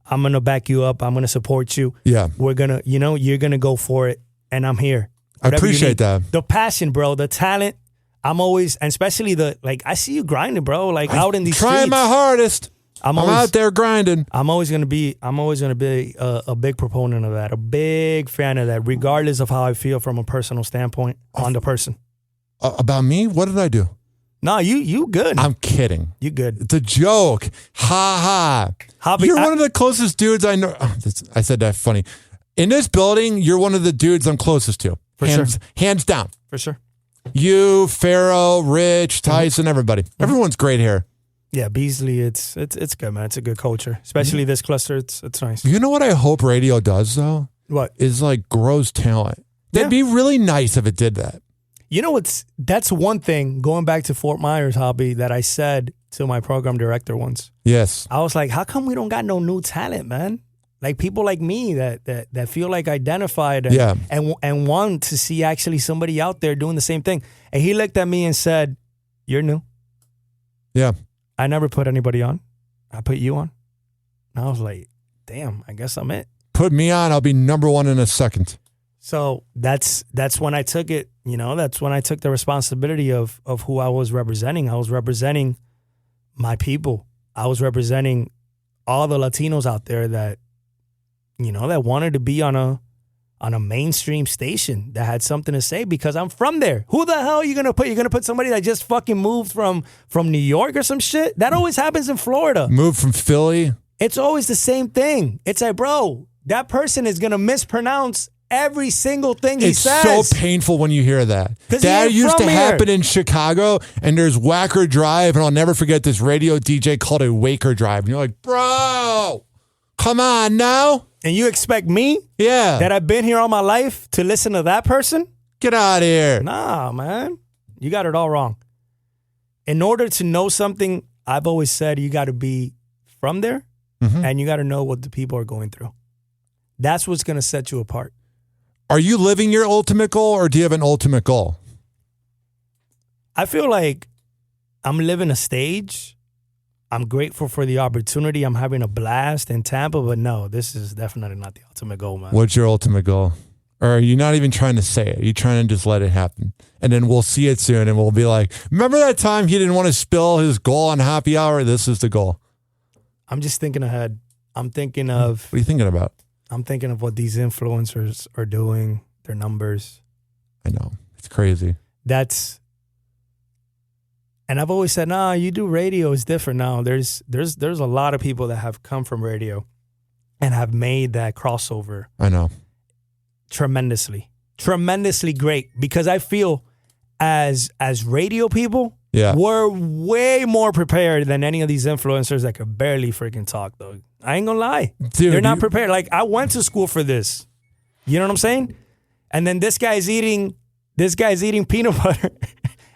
I'm going to back you up. I'm going to support you. Yeah. We're going to, you're going to go for it. And I'm here. I appreciate that. The passion, bro, the talent. I'm always, and especially I see you grinding, bro, like out in these streets. Trying my hardest. I'm out there grinding. I'm always going to be a big proponent of that, a big fan of that, regardless of how I feel from a personal standpoint on the person. About me? What did I do? No, you good. I'm kidding. You good. It's a joke. Ha ha. You're one of the closest dudes I know. I said that funny. In this building, you're one of the dudes I'm closest to. Hands down. For sure. You, Pharaoh, Rich, Tyson, everybody. Everyone's great here. Yeah, Beasley, it's good, man. It's a good culture. Especially this cluster, it's nice. You know what I hope radio does, though? What? Is like grows talent. That'd be really nice if it did that. You know that's one thing, going back to Fort Myers, Hobby, that I said to my program director once. Yes. I was like, how come we don't got no new talent, man? Like people like me that feel like identified and want to see actually somebody out there doing the same thing. And he looked at me and said, you're new. Yeah. I never put anybody on. I put you on. And I was like, damn, I guess I'm it. Put me on, I'll be number one in a second. So that's when I took it, that's when I took the responsibility of who I was representing. I was representing my people. I was representing all the Latinos out there that, that wanted to be on a mainstream station that had something to say, because I'm from there. Who the hell are you going to put? You're going to put somebody that just fucking moved from New York or some shit? That always happens in Florida. Moved from Philly. It's always the same thing. It's like, bro, that person is going to mispronounce every single thing he says. It's so painful when you hear that. That used to happen in Chicago, and there's Wacker Drive, and I'll never forget this radio DJ called it Waker Drive. And you're like, bro, come on now. And you expect me, that I've been here all my life, to listen to that person? Get out of here. Nah, man. You got it all wrong. In order to know something, I've always said you got to be from there and you got to know what the people are going through. That's what's going to set you apart. Are you living your ultimate goal or do you have an ultimate goal? I feel like I'm living a stage. I'm grateful for the opportunity. I'm having a blast in Tampa, but no, this is definitely not the ultimate goal, man. What's your ultimate goal? Or are you not even trying to say it? Are you trying to just let it happen? And then we'll see it soon and we'll be like, remember that time he didn't want to spill his goal on happy hour? This is the goal. I'm just thinking ahead. I'm thinking of... What are you thinking about? I'm thinking of what these influencers are doing, their numbers. I know. It's crazy. And I've always said, nah, you do radio, it's different now. There's a lot of people that have come from radio and have made that crossover. I know. Tremendously great, because I feel as radio people, we're way more prepared than any of these influencers that could barely freaking talk, though. I ain't gonna lie. Dude, they're not prepared. Like, I went to school for this. You know what I'm saying? And then this guy's eating peanut butter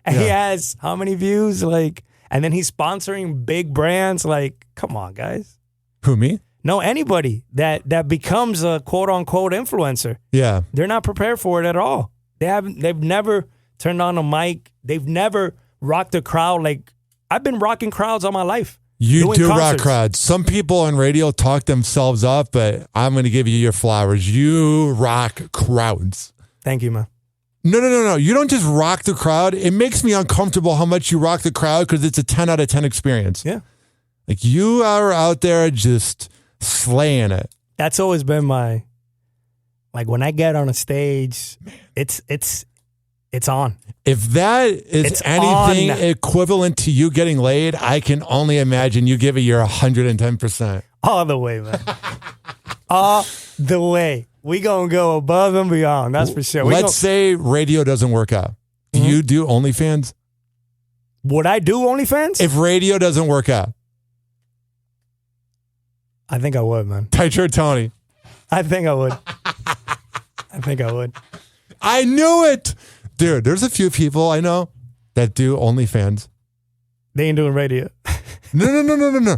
and he has how many views? Like, and then he's sponsoring big brands. Like, come on, guys. Who, me? No, anybody that becomes a quote unquote influencer. Yeah. They're not prepared for it at all. They've never turned on a mic. They've never rocked a crowd. Like, I've been rocking crowds all my life. You do concerts. rock crowds. Some people on radio talk themselves up, but I'm going to give you your flowers. You rock crowds. Thank you, man. No. You don't just rock the crowd. It makes me uncomfortable how much you rock the crowd because it's a 10 out of 10 experience. Yeah. Like, you are out there just slaying it. That's always been my, like, when I get on a stage, it's on. If that is It's anything on. equivalent to you getting laid, I can only imagine you give it your 110%. All the way, man. All the way. We gonna go above and beyond. That's for sure. Let's say radio doesn't work out. Do you do OnlyFans? Would I do OnlyFans? If radio doesn't work out. I think I would, man. DimeloTony. I think I would. I knew it. Dude, there's a few people I know that do OnlyFans. They ain't doing radio. No.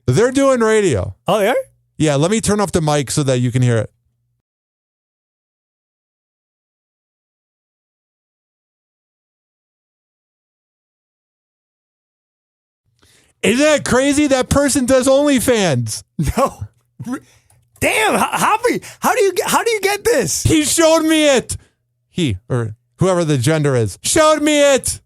They're doing radio. Oh, they are? Yeah, let me turn off the mic so that you can hear it. Isn't that crazy? That person does OnlyFans. No. Damn, Hoppe, how do you get this? He showed me it. He, or whoever the gender is, showed me it.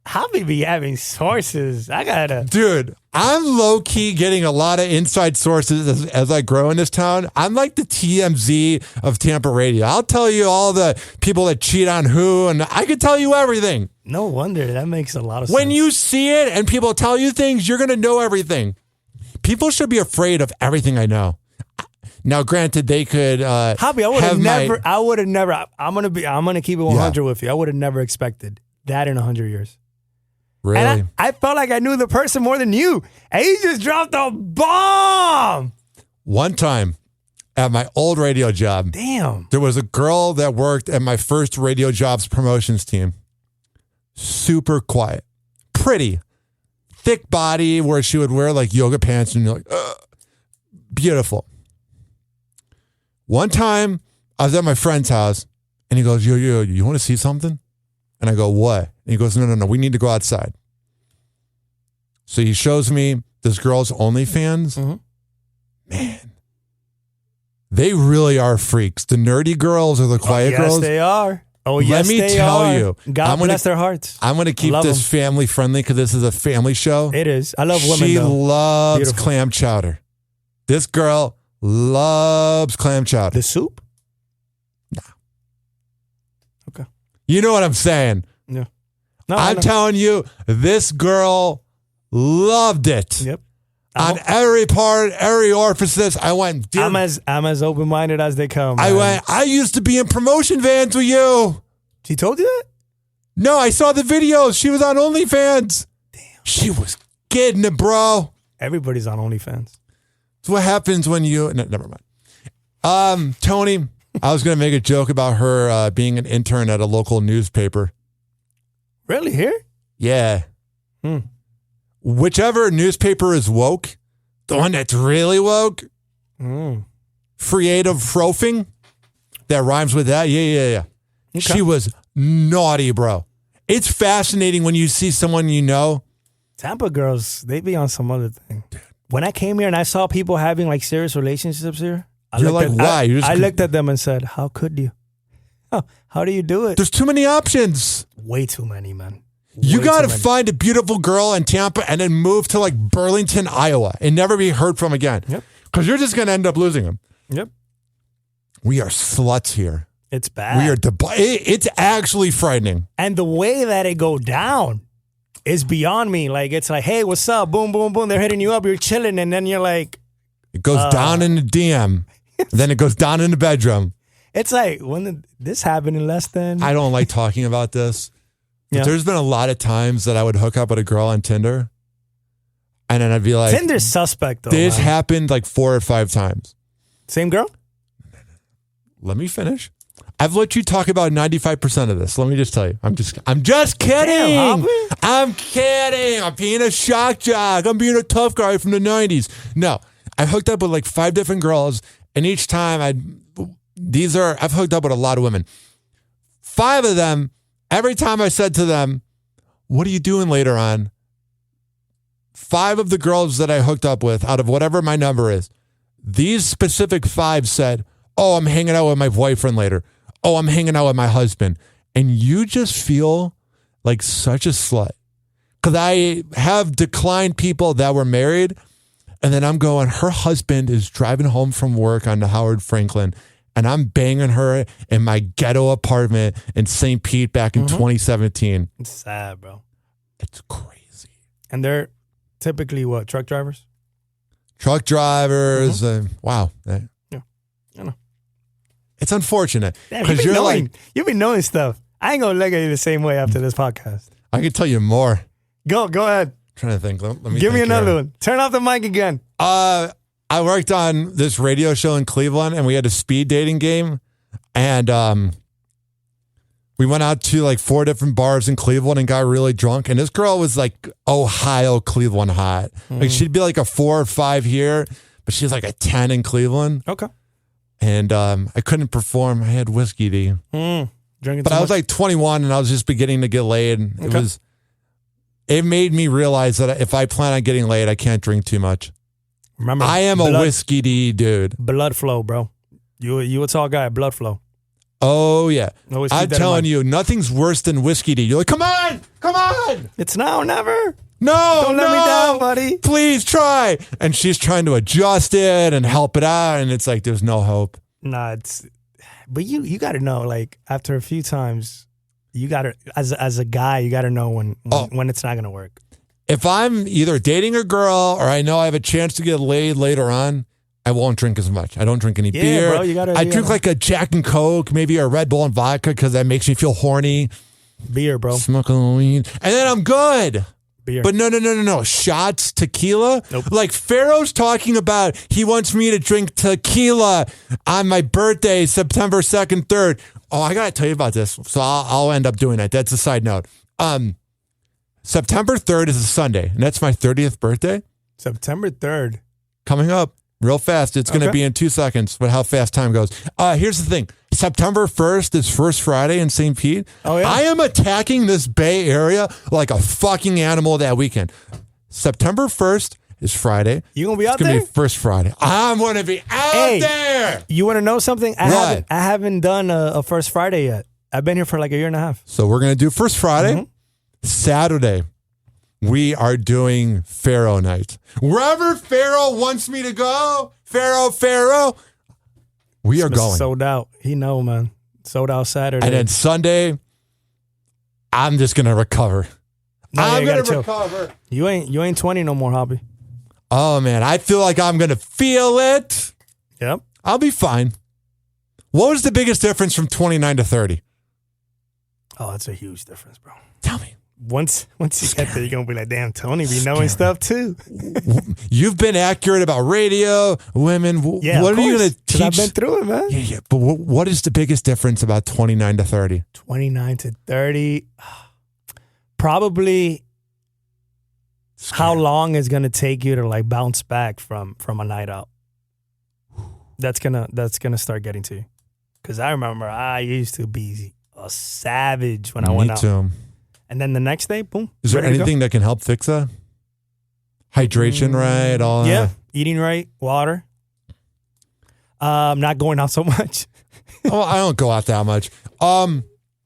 Hoppe be having sources. I gotta. Dude, I'm low-key getting a lot of inside sources as I grow in this town. I'm like the TMZ of Tampa radio. I'll tell you all the people that cheat on who, and I could tell you everything. No wonder. That makes a lot of sense. When you see it and people tell you things, you're going to know everything. People should be afraid of everything I know. Now, granted, they could Hoppe, I would have never. I'm gonna keep it 100 with you. I would have never expected that in 100 years. Really? And I felt like I knew the person more than you. And he just dropped a bomb. One time at my old radio job, Damn. there was a girl that worked at my first radio jobs promotions team. Super quiet, pretty, thick body where she would wear like yoga pants and you're like, ugh. Beautiful. One time I was at my friend's house and he goes, yo, you want to see something? And I go, what? And he goes, no, we need to go outside. So he shows me this girl's OnlyFans. Mm-hmm. Man, they really are freaks. The nerdy girls or the quiet girls. Yes, they are. Oh, yes, Let me they tell are. you. God bless their hearts. I'm going to keep Love this family friendly because this is a family show. It is. I love women, She though. loves Beautiful. clam chowder. This girl loves clam chowder. The soup? You know what I'm saying? Yeah. No, I'm telling you, this girl loved it. Yep. On every part, every orifice, I went. Dude, I'm as open minded as they come. I man. went. I used to be in promotion vans with you. She told you that? No, I saw the videos. She was on OnlyFans. Damn, she was getting it, bro. Everybody's on OnlyFans. It's what happens when you. No, never mind. Tony, I was gonna make a joke about her being an intern at a local newspaper. Really? Here? Yeah. Whichever newspaper is woke, the one that's really woke, Creative Frofing, that rhymes with that. Yeah. Okay. She was naughty, bro. It's fascinating when you see someone you know. Tampa girls, they be on some other thing. When I came here and I saw people having like serious relationships here, I looked at them and said, how could you? How do you do it? There's too many options. Way too many, man. You got to find a beautiful girl in Tampa and then move to like Burlington, Iowa and never be heard from again. Yep. Because you're just going to end up losing them. Yep. We are sluts here. It's bad. We are. It's actually frightening. And the way that it go down is beyond me. Like, it's like, hey, what's up? Boom, boom, boom. They're hitting you up. You're chilling. And then you're like. It goes down in the DM. Then it goes down in the bedroom. It's like, when did this happen in less than. I don't like talking about this. But there's been a lot of times that I would hook up with a girl on Tinder. And then I'd be like. Tinder's suspect, though. This happened like 4 or 5 times. Same girl? Let me finish. I've let you talk about 95% of this. Let me just tell you. I'm just kidding. Damn, I'm kidding. I'm being a shock jock. I'm being a tough guy from the 90s. No, I hooked up with like 5 different girls, and each time I've hooked up with a lot of women. 5 of them, every time I said to them, what are you doing later on? 5 of the girls that I hooked up with, out of whatever my number is, these specific 5 said, oh, I'm hanging out with my boyfriend later. Oh, I'm hanging out with my husband. And you just feel like such a slut. Because I have declined people that were married. And then I'm going, her husband is driving home from work on the Howard Franklin. And I'm banging her in my ghetto apartment in St. Pete back in 2017. It's sad, bro. It's crazy. And they're typically what? Truck drivers? Truck drivers. Wow. Yeah, I know. It's unfortunate because you've been knowing stuff. I ain't gonna look at you the same way after this podcast. I can tell you more. Go ahead. I'm trying to think. Let me give me think another one. Turn off the mic again. I worked on this radio show in Cleveland, and we had a speed dating game, and we went out to like 4 different bars in Cleveland and got really drunk. And this girl was like Ohio, Cleveland hot. Like she'd be like a 4 or 5 here, but she's like a 10 in Cleveland. Okay. And I couldn't perform. I had whiskey D. Drinking but I was like 21 and I was just beginning to get laid. It made me realize that if I plan on getting laid, I can't drink too much. Remember, I am a whiskey D dude. Blood flow, bro. You a tall guy, blood flow. Oh, yeah. I'm telling you, nothing's worse than whiskey D. You're like, come on. It's now or never. No, don't let me down, buddy. Please try. And she's trying to adjust it and help it out. And it's like, there's no hope. Nah, but you got to know, like, after a few times, you got to, as a guy, you got to know when it's not going to work. If I'm either dating a girl or I know I have a chance to get laid later on, I won't drink as much. I don't drink any beer. Bro, you gotta, I drink like a Jack and Coke, maybe a Red Bull and vodka because that makes me feel horny. Beer, bro. Smoking weed. And then I'm good. Beer. But no. Shots, tequila. Nope. Like Pharaoh's talking about, he wants me to drink tequila on my birthday, September 2nd, 3rd. Oh, I got to tell you about this. So I'll end up doing that. That's a side note. September 3rd is a Sunday, and that's my 30th birthday. September 3rd. Coming up real fast. It's going to be in 2 seconds, but how fast time goes. Here's the thing. September 1st is First Friday in St. Pete. Oh, yeah? I am attacking this Bay Area like a fucking animal that weekend. September 1st is Friday. You going to be out there? It's going there? to be First Friday. I'm going to be out there. You want to know something? I haven't done a First Friday yet. I've been here for like a year and a half. So we're going to do First Friday. Saturday, we are doing Pharaoh night. Wherever Pharaoh wants me to go, Pharaoh, we are going. Sold out. He know, man. Sold out Saturday. And then Sunday, I'm just going to recover. I'm going to recover. You ain't 20 no more, Hoppe. Oh, man. I feel like I'm going to feel it. Yep. I'll be fine. What was the biggest difference from 29 to 30? Oh, that's a huge difference, bro. Tell me. Once you get there, you're going to be like, damn, Tony be knowing stuff too. You've been accurate about radio, women. Yeah, what are you going to teach? I've been through it, man. Yeah. But what is the biggest difference about 29 to 30? 29 to 30. Probably how long is going to take you to like bounce back from a night out. That's gonna start getting to you. Because I remember I used to be a savage when I went out. Me too. And then the next day, boom. Is there anything that can help fix that? Hydration, right? All yeah, eating right, water. Not going out so much. Oh, I don't go out that much.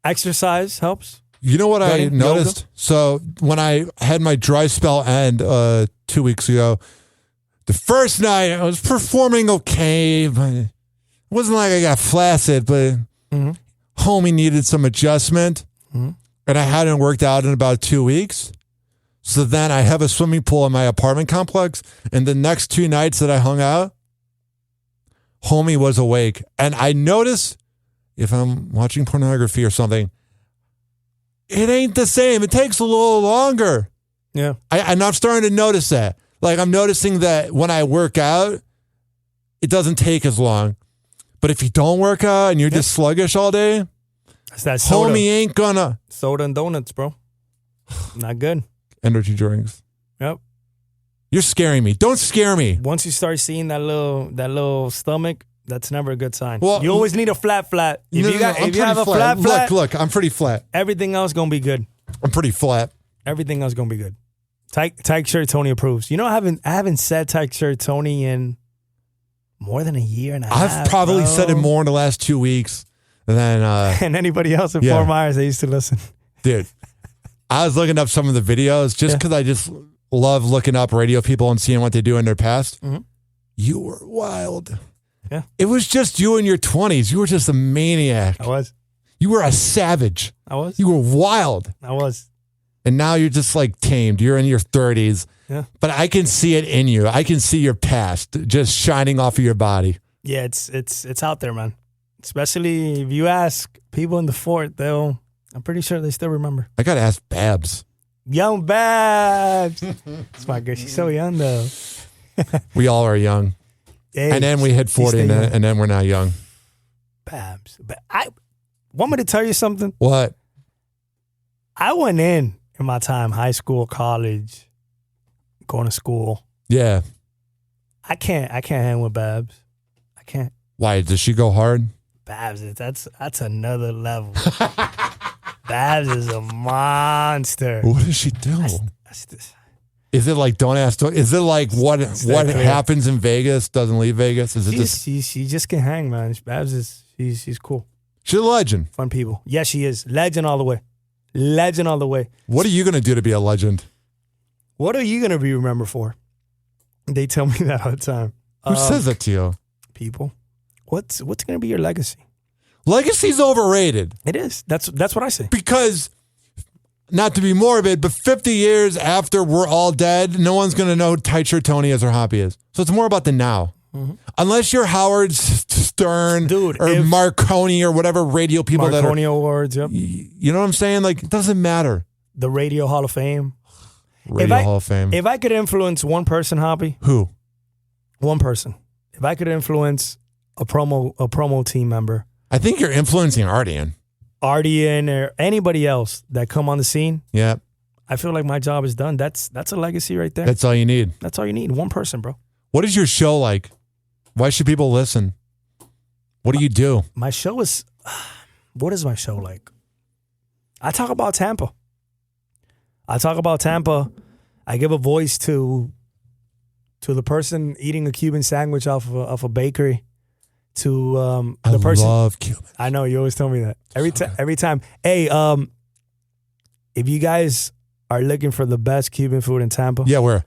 Exercise helps. You know what I noticed? Yoga? So when I had my dry spell end 2 weeks ago, the first night I was performing okay, but it wasn't like I got flaccid, but homie needed some adjustment, and I hadn't worked out in about 2 weeks. So then I have a swimming pool in my apartment complex, and the next 2 nights that I hung out, homie was awake. And I notice if I'm watching pornography or something, it ain't the same. It takes a little longer. Yeah. And I'm starting to notice that. Like, I'm noticing that when I work out, it doesn't take as long. But if you don't work out and you're just sluggish all day, that's that soda. homie ain't gonna. Soda and donuts, bro. Not good. Energy drinks. Yep. You're scaring me. Don't scare me. Once you start seeing that little stomach, that's never a good sign. Well, you always need a flat. If you have a flat, Look, I'm pretty flat. everything else gonna be good. I'm pretty flat. Everything else gonna be good. Tight shirt Tony approves. You know, I haven't said tight shirt Tony in more than a year and a half. I've probably said it more in the last 2 weeks than and anybody else in Fort Myers. They used to listen. Dude, I was looking up some of the videos just because I just love looking up radio people and seeing what they do in their past. Mm-hmm. You were wild. Yeah. It was just you in your 20s. You were just a maniac. I was. You were a savage. I was. You were wild. I was. And now you're just like tamed. You're in your 30s. Yeah. But I can see it in you. I can see your past just shining off of your body. Yeah, it's out there, man. Especially if you ask people in the fort, I'm pretty sure they still remember. I got to ask Babs. Young Babs. That's my girl. She's so young, though. We all are young. Hey, and then we hit 40 and then we're not young. Babs. But I want me to tell you something? What? I went in my time, high school, college, going to school. Yeah. I can't hang with Babs. I can't. Why? Does she go hard? Babs, that's another level. Babs is a monster. What does she do? That's is it like don't ask? Is it like what happens in Vegas doesn't leave Vegas? Is it she just can hang, man. Babs is she's cool. She's a legend. Fun people. Yeah, she is. Legend all the way. Legend all the way. What are you gonna do to be a legend? What are you gonna be remembered for? They tell me that all the time. Who says that to you? People. What's gonna be your legacy? Legacy's overrated. It is. That's what I say. Because, not to be morbid, but 50 years after we're all dead, no one's going to know who Tight Shirt Tony is or Hoppe is. So it's more about the now. Mm-hmm. Unless you're Howard Stern or Marconi or whatever radio people that are. Marconi Awards, yep. You know what I'm saying? Like, it doesn't matter. The Radio Hall of Fame. Hall of Fame. If I could influence one person, Hoppe. Who? One person. If I could influence a promo team member. I think you're influencing Ardian, or anybody else that come on the scene. Yeah. I feel like my job is done. That's a legacy right there. That's all you need. That's all you need. One person, bro. What is your show like? Why should people listen? What do you do? My show is... What is my show like? I talk about Tampa. I give a voice to the person eating a Cuban sandwich off a bakery. To the person. I love Cuban. I know you always tell me that every time. Hey, if you guys are looking for the best Cuban food in Tampa, yeah, where?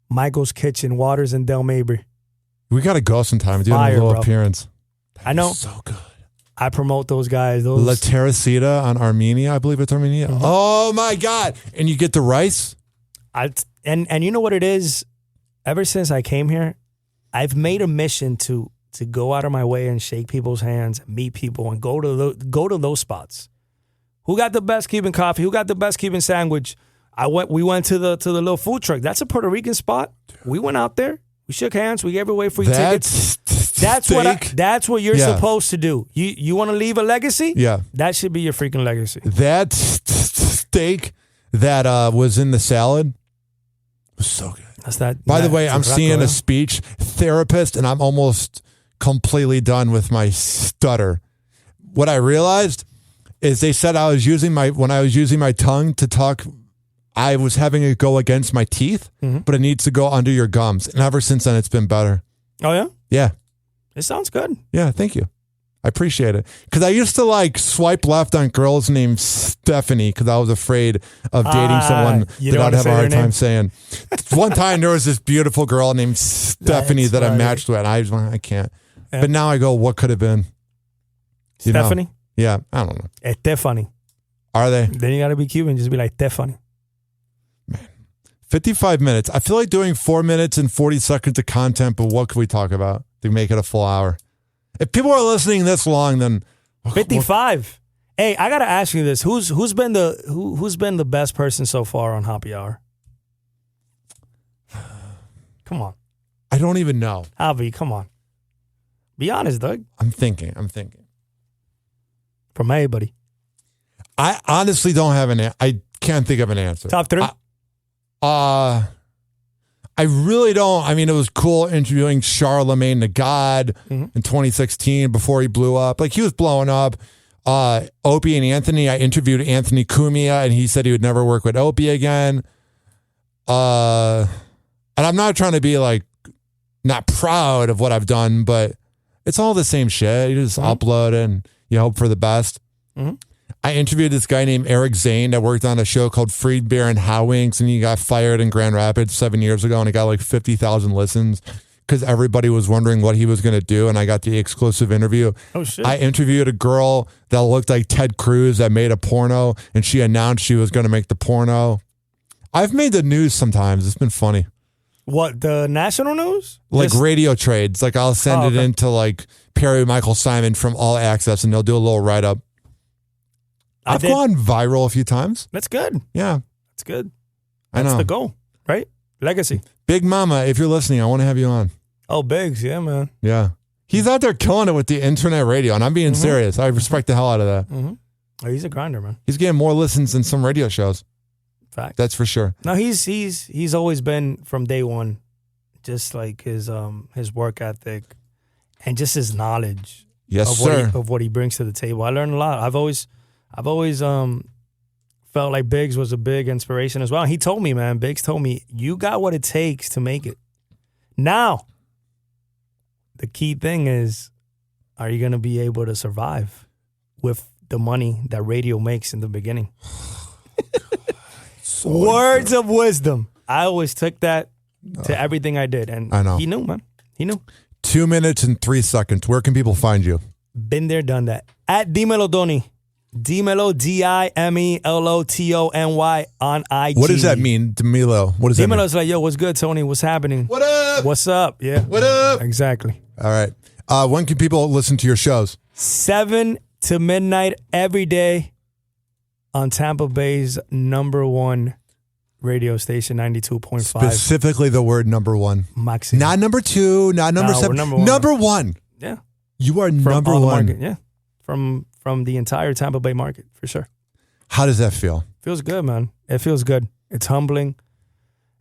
Michael's Kitchen, Waters and Del Mabry. We gotta go sometime. Do a little appearance. I know. So good. I promote those guys. La Terracita on Armenia, I believe it's Armenia. Mm-hmm. Oh my God! And you get the rice. And you know what it is? Ever since I came here, I've made a mission to go out of my way and shake people's hands, meet people, and go to those spots. Who got the best Cuban coffee? Who got the best Cuban sandwich? We went to the little food truck. That's a Puerto Rican spot. We went out there. We shook hands. We gave away free tickets. That's what you're supposed to do. You want to leave a legacy? Yeah. That should be your freaking legacy. That steak that was in the salad. It was so good. That's that. By the way, I'm seeing a speech therapist, and I'm almost completely done with my stutter. What I realized is they said when I was using my tongue to talk, I was having it go against my teeth, but it needs to go under your gums. And ever since then, it's been better. Oh, yeah? Yeah. It sounds good. Yeah, thank you. I appreciate it. Because I used to like swipe left on girls named Stephanie because I was afraid of dating someone that I'd have a hard time saying. One time there was this beautiful girl named Stephanie that I matched with, and I can't. Yeah. But now I go, what could have been? Stephanie? Know? Yeah, I don't know. Estefany. Are they? Then you got to be Cuban. Just be like, Estefany. Man. 55 minutes. I feel like doing 4 minutes and 40 seconds of content, but what could we talk about to make it a full hour? If people are listening this long, then 55. Hey, I gotta ask you this: who's been the best person so far on Happy Hour? Come on, I don't even know. Javi, come on, be honest, Doug. I'm thinking. From everybody, I honestly don't have I can't think of an answer. Top 3. I really don't. I mean, it was cool interviewing Charlemagne the God in 2016 before he blew up. Like, he was blowing up. Opie and Anthony, I interviewed Anthony Cumia, and he said he would never work with Opie again. And I'm not trying to be, like, not proud of what I've done, but it's all the same shit. You just upload it, and you hope for the best. I interviewed this guy named Eric Zane that worked on a show called Freed Beer and Howwinks, and he got fired in Grand Rapids 7 years ago, and he got like 50,000 listens because everybody was wondering what he was going to do, and I got the exclusive interview. Oh, shit. I interviewed a girl that looked like Ted Cruz that made a porno, and she announced she was going to make the porno. I've made the news sometimes. It's been funny. What, the national news? Like radio trades. Like, I'll send it into like Perry Michael Simon from All Access, and they'll do a little write-up. I've gone viral a few times. That's good. Yeah. That's good. I know. That's the goal, right? Legacy. Big Mama, if you're listening, I want to have you on. Oh, Biggs. Yeah, man. Yeah. He's out there killing it with the internet radio, and I'm being serious. I respect the hell out of that. Oh, he's a grinder, man. He's getting more listens than some radio shows. Fact. That's for sure. No, he's always been from day one, just like his work ethic and just his knowledge. Yes, of what he brings to the table. I learned a lot. I've always felt like Biggs was a big inspiration as well. And he told me, man, Biggs told me, you got what it takes to make it. Now, the key thing is, are you going to be able to survive with the money that radio makes in the beginning? Words of wisdom. I always took that to everything I did. And I know. He knew, man. He knew. 2 minutes and 3 seconds. Where can people find you? Been there, done that. At DimeloTony. Dimelo, DimeloTony on IG. What does that mean, Dimelo? What does that mean? Dimelo's like, yo, what's good, Tony? What's happening? What up? What's up? Yeah. What up? Exactly. All right. When can people listen to your shows? 7 to midnight every day on Tampa Bay's #1 radio station, 92.5. Specifically the word #1. Maxima. Not number 2, not number 7. Number one. #1. Yeah. You are From number all the 1. market, yeah. From the entire Tampa Bay market, for sure. How does that feel? Feels good, man. It feels good. It's humbling.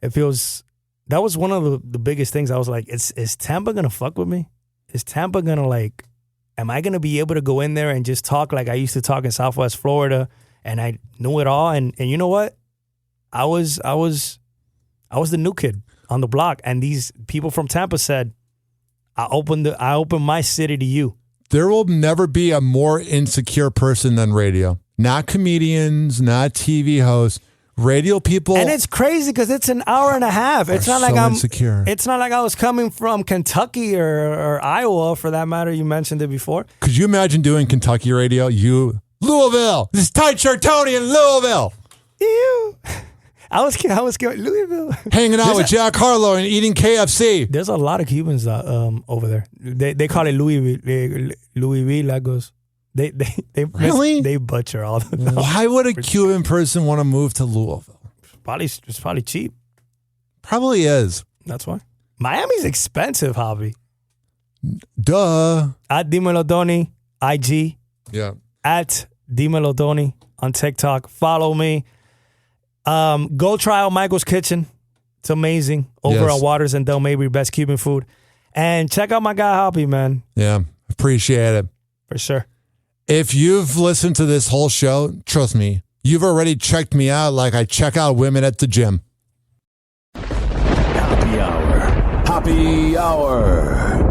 That was one of the biggest things. I was like, is Tampa going to fuck with me? Is Tampa going to am I going to be able to go in there and just talk like I used to talk in Southwest Florida and I knew it all? And you know what? I was the new kid on the block. And these people from Tampa said, I opened my city to you. There will never be a more insecure person than radio. Not comedians, not TV hosts, radio people. And it's crazy because it's an hour and a half. It's not like I'm insecure. It's not like I was coming from Kentucky or Iowa, for that matter. You mentioned it before. Could you imagine doing Kentucky radio? Louisville. This is Tight Shirt Tony in Louisville. Ew. I was going Louisville. Hanging out with Jack Harlow and eating KFC. There's a lot of Cubans over there. They call it Louisville Lagos. They really? They butcher all the. Why would a Cuban person want to move to Louisville? It's probably cheap. Probably is. That's why. Miami's expensive, Javi. Duh. At DimeloTony, IG. Yeah. At DimeloTony on TikTok. Follow me. Go try out Michael's Kitchen. It's amazing. Over Yes. at Waters and Del Mabry, best Cuban food. And check out my guy Hoppe, man. Yeah, appreciate it. For sure. If you've listened to this whole show, trust me, you've already checked me out like I check out women at the gym. Happy Hour. Happy Hour.